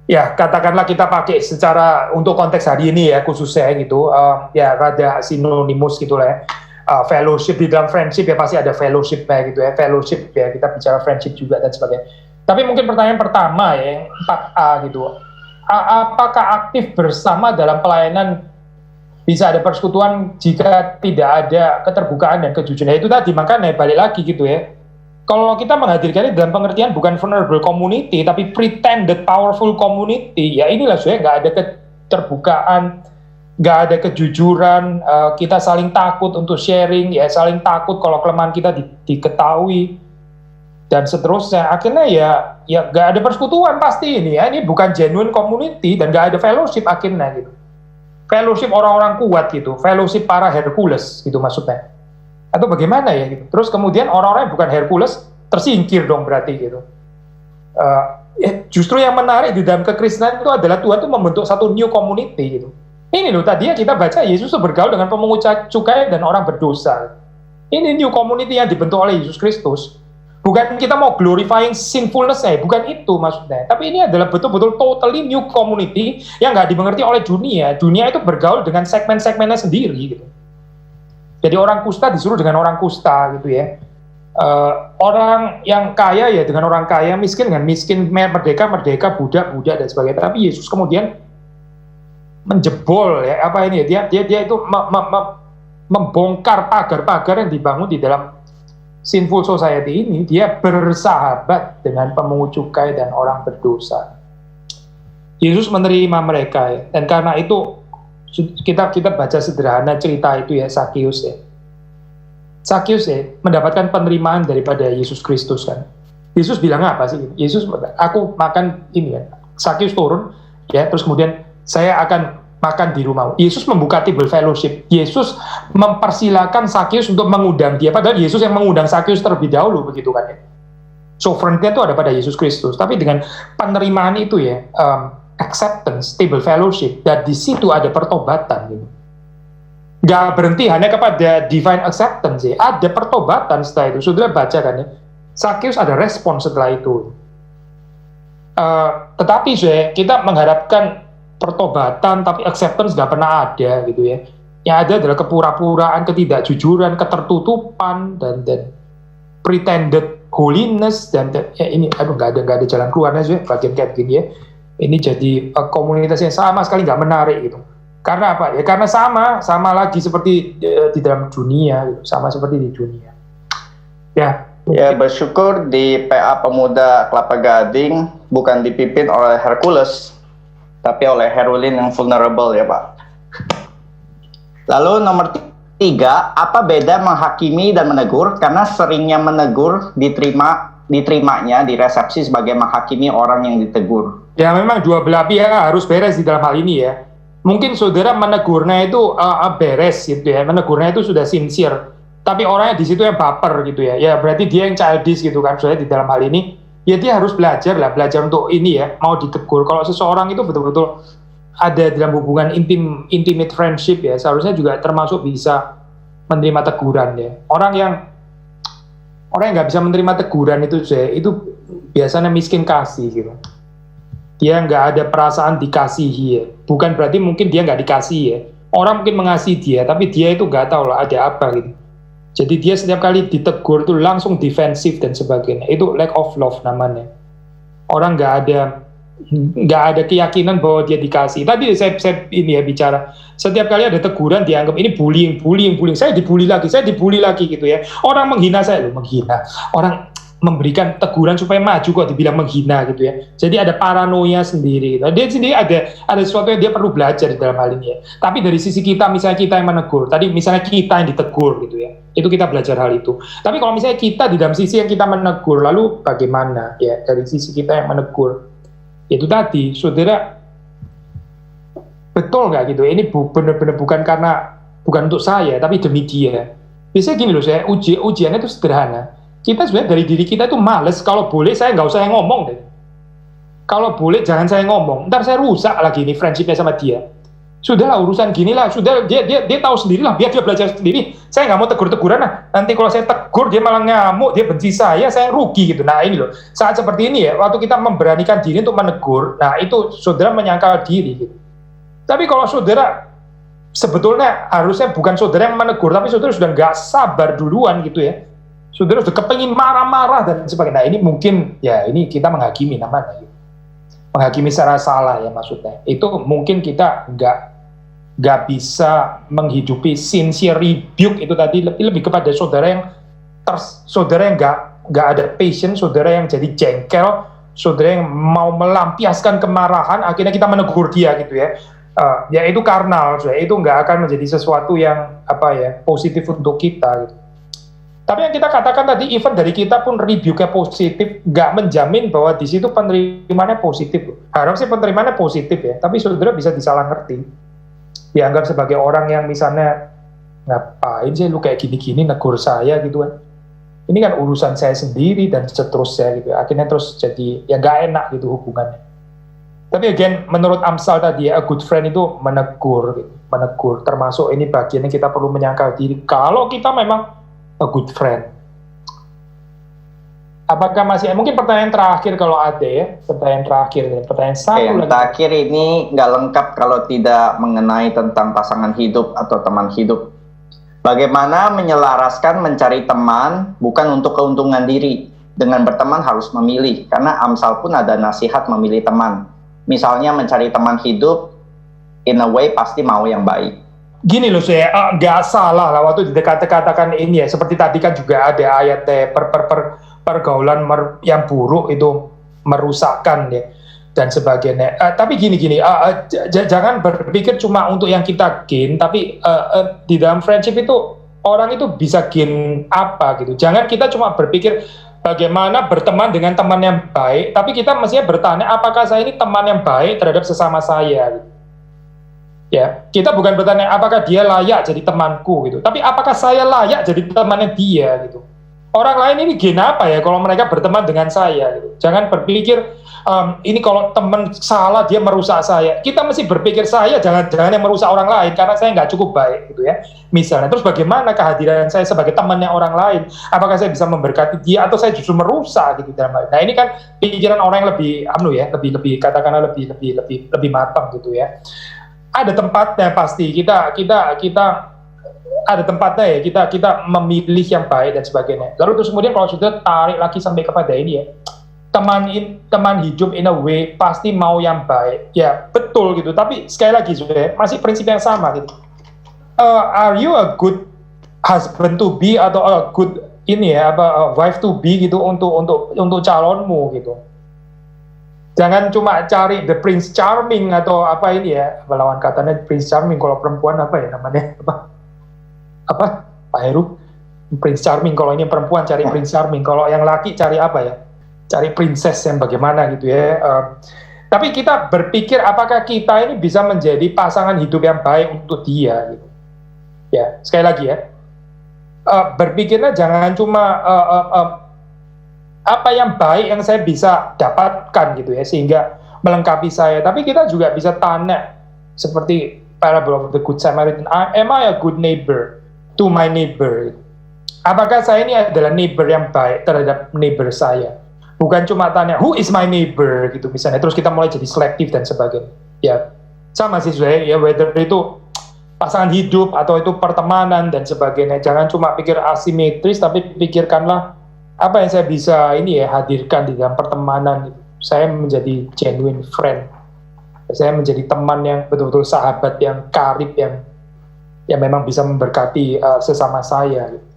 Ya katakanlah kita pakai secara untuk konteks hari ini ya khususnya gitu. Ya rada sinonimus gitu lah ya. Fellowship di dalam friendship ya pasti ada fellowship ya gitu ya. Fellowship ya kita bicara friendship juga dan sebagainya. Tapi mungkin pertanyaan pertama ya yang 4A gitu. Apakah aktif bersama dalam pelayanan bisa ada persekutuan jika tidak ada keterbukaan dan kejujuran? Itu tadi, makanya balik lagi gitu ya. Kalau kita menghadirkannya dalam pengertian bukan vulnerable community, tapi pretended powerful community, ya inilah sebenarnya nggak ada keterbukaan, nggak ada kejujuran, kita saling takut untuk sharing, ya saling takut kalau kelemahan kita diketahui, dan seterusnya. Akhirnya ya nggak ada persekutuan pasti ini ya. Ini bukan genuine community dan nggak ada fellowship akhirnya gitu. Fellowship orang-orang kuat gitu, fellowship para Hercules gitu maksudnya. Atau bagaimana ya gitu. Terus kemudian orang-orang yang bukan Hercules tersingkir dong berarti gitu. Justru yang menarik di dalam kekristenan itu adalah Tuhan itu membentuk satu new community gitu. Ini loh tadi kita baca Yesus itu bergaul dengan pemungut cukai dan orang berdosa. Ini new community yang dibentuk oleh Yesus Kristus. Bukan kita mau glorifying sinfulness bukan itu maksudnya. Tapi ini adalah betul-betul totally new community yang nggak dimengerti oleh dunia. Dunia itu bergaul dengan segmen-segmennya sendiri gitu. Jadi orang kusta disuruh dengan orang kusta gitu ya. Orang yang kaya ya dengan orang kaya, miskin dengan miskin, merdeka, budak dan sebagainya. Tapi Yesus kemudian menjebol ya apa ini ya, dia itu membongkar pagar-pagar yang dibangun di dalam sinful society ini. Dia bersahabat dengan pemungut cukai dan orang berdosa. Yesus menerima mereka ya. Dan karena itu kita baca sederhana cerita itu ya, Sakius ya mendapatkan penerimaan daripada Yesus Kristus kan. Yesus bilang apa sih? Yesus, aku makan ini ya. Sakius turun ya, terus kemudian saya akan makan di rumah. Yesus membuka table fellowship. Yesus mempersilakan Sakius untuk mengundang dia, padahal Yesus yang mengundang Sakius terlebih dahulu begitu kan ya. Sovereignty itu ada pada Yesus Kristus, tapi dengan penerimaan itu ya, acceptance, table fellowship, dan di situ ada pertobatan gitu. Nggak berhenti hanya kepada divine acceptance ya, ada pertobatan setelah itu. Saudara baca kan ya, Sakius ada respon setelah itu. Tetapi kita mengharapkan pertobatan tapi acceptance nggak pernah ada gitu ya. Yang ada adalah kepura-puraan, ketidakjujuran, ketertutupan dan pretended holiness dan ya ini nggak ada jalan keluarnya sih bagian kayak begini ya. Ini jadi komunitas yang sama sekali nggak menarik gitu. Karena apa? Ya karena sama lagi seperti di dalam dunia gitu. Sama seperti di dunia. Ya, bersyukur di PA Pemuda Kelapa Gading bukan dipimpin oleh Hercules, tapi oleh heroin yang vulnerable ya Pak. Lalu nomor 3, apa beda menghakimi dan menegur? Karena seringnya menegur diterimanya di resepsi sebagai menghakimi orang yang ditegur. Ya memang dua belah pihak harus beres di dalam hal ini ya. Mungkin saudara menegurnya itu beres gitu ya, menegurnya itu sudah sincere. Tapi orangnya di situ yang baper gitu ya. Ya berarti dia yang childish gitu kan. Soalnya di dalam hal ini ya dia harus belajar untuk ini ya, mau ditegur. Kalau seseorang itu betul-betul ada dalam hubungan intimate friendship ya, seharusnya juga termasuk bisa menerima teguran ya. Orang yang nggak bisa menerima teguran itu biasanya miskin kasih gitu. Dia nggak ada perasaan dikasihi ya. Bukan berarti mungkin dia nggak dikasih ya. Orang mungkin mengasihi dia, tapi dia itu nggak tahu lah ada apa gitu. Jadi dia setiap kali ditegur tuh langsung defensif dan sebagainya. Itu lack of love namanya. Orang nggak ada keyakinan bahwa dia dikasih. Tadi saya ini ya bicara. Setiap kali ada teguran dianggap ini bullying. Saya dibully lagi gitu ya. Orang menghina saya loh, menghina. Orang memberikan teguran supaya maju kok dibilang menghina gitu ya. Jadi ada paranoia sendiri. Nah, dia sendiri ada sesuatu yang dia perlu belajar di dalam hal ini ya. Tapi dari sisi kita, misalnya kita yang menegur, tadi misalnya kita yang ditegur gitu ya, itu kita belajar hal itu. Tapi kalau misalnya kita di dalam sisi yang kita menegur, lalu bagaimana ya dari sisi kita yang menegur? Itu tadi, saudara, betul nggak gitu? Ini benar-benar bukan untuk saya, tapi demi dia. Biasanya gini loh, saya ujiannya itu sederhana. Kita sebenarnya dari diri kita itu males, kalau boleh saya nggak usah yang ngomong deh. Kalau boleh jangan saya ngomong, ntar saya rusak lagi nih friendship-nya sama dia. Sudahlah urusan gini lah, sudah dia tahu sendiri lah, biar dia belajar sendiri. Saya nggak mau tegur-teguran lah. Nanti kalau saya tegur dia malah ngamuk, dia benci saya rugi gitu. Nah ini loh, saat seperti ini ya, waktu kita memberanikan diri untuk menegur, nah itu saudara menyangkal diri gitu. Tapi kalau saudara sebetulnya harusnya bukan saudara yang menegur, tapi saudara sudah nggak sabar duluan gitu ya. Saudara sudah kepengin marah-marah dan sebagainya. Nah ini mungkin ya ini kita menghakimi namanya. Menghakimi secara salah ya maksudnya. Itu mungkin kita nggak bisa menghidupi sincere rebuke itu tadi lebih kepada saudara yang nggak ada patience, saudara yang jadi jengkel, saudara yang mau melampiaskan kemarahan, akhirnya kita menegur dia gitu ya. Ya itu karnal, itu nggak akan menjadi sesuatu yang positif untuk kita gitu. Tapi yang kita katakan tadi, even dari kita pun rebuke-nya positif, nggak menjamin bahwa di situ penerimaannya positif. Harap sih penerimaannya positif ya, tapi saudara bisa disalah ngerti. Dianggap sebagai orang yang misalnya, ngapain sih lu kayak gini-gini negur saya gitu kan. Ini kan urusan saya sendiri dan seterusnya gitu. Akhirnya terus jadi, ya nggak enak gitu hubungannya. Tapi again, menurut Amsal tadi ya, a good friend itu menegur gitu. Menegur, termasuk ini bagiannya kita perlu menyangkal diri. Kalau kita memang a good friend. Apakah masih mungkin pertanyaan terakhir kalau ada ya, pertanyaan satu lagi. Terakhir ini nggak lengkap kalau tidak mengenai tentang pasangan hidup atau teman hidup. Bagaimana menyelaraskan mencari teman bukan untuk keuntungan diri. Dengan berteman harus memilih, karena Amsal pun ada nasihat memilih teman. Misalnya mencari teman hidup, in a way pasti mau yang baik. Gini loh saya nggak salah lah waktu dikatakan ini ya, seperti tadi kan juga ada ayat pergaulan yang buruk itu merusakkan ya dan sebagainya. Tapi gini jangan berpikir cuma untuk yang kita gain, tapi di dalam friendship itu orang itu bisa gain apa gitu. Jangan kita cuma berpikir bagaimana berteman dengan teman yang baik, tapi kita mestinya bertanya apakah saya ini teman yang baik terhadap sesama saya gitu. Ya, kita bukan bertanya apakah dia layak jadi temanku gitu, tapi apakah saya layak jadi temannya dia gitu. Orang lain ini gina apa ya kalau mereka berteman dengan saya gitu. Jangan berpikir ini kalau teman salah dia merusak saya. Kita mesti berpikir saya jangan yang merusak orang lain karena saya nggak cukup baik gitu ya. Misalnya, terus bagaimana kehadiran saya sebagai temannya orang lain? Apakah saya bisa memberkati dia atau saya justru merusak gitu dalam hal. Nah ini kan pikiran orang yang lebih katakanlah lebih matang gitu ya. Ada tempatnya pasti kita ada tempatnya ya, kita memilih yang baik dan sebagainya. Lalu terus kemudian kalau sudah tarik lagi sampai kepada ini ya, teman hidup in a way pasti mau yang baik, ya betul gitu. Tapi sekali lagi sudah masih prinsip yang sama gitu. Are you a good husband to be atau a good ini ya wife to be gitu untuk calonmu gitu. Jangan cuma cari the prince charming atau apa ini ya, lawan katanya prince charming. Kalau perempuan apa ya namanya apa Pak Heru, prince charming. Kalau ini perempuan cari prince charming, kalau yang laki cari apa ya, cari princess yang bagaimana gitu ya. Tapi kita berpikir apakah kita ini bisa menjadi pasangan hidup yang baik untuk dia gitu. Ya sekali lagi ya, berpikirnya jangan cuma apa yang baik yang saya bisa dapatkan gitu ya sehingga melengkapi saya, tapi kita juga bisa tanya seperti parable of the good Samaritan, am I a good neighbor to my neighbor? Apakah saya ini adalah neighbor yang baik terhadap neighbor saya? Bukan cuma tanya who is my neighbor gitu misalnya, terus kita mulai jadi selektif dan sebagainya. Ya sama sih ya, whether itu pasangan hidup atau itu pertemanan dan sebagainya, jangan cuma pikir asimetris, tapi pikirkanlah apa yang saya bisa ini ya hadirkan di dalam pertemanan. Saya menjadi genuine friend, saya menjadi teman yang betul-betul sahabat yang karib, yang memang bisa memberkati sesama saya gitu.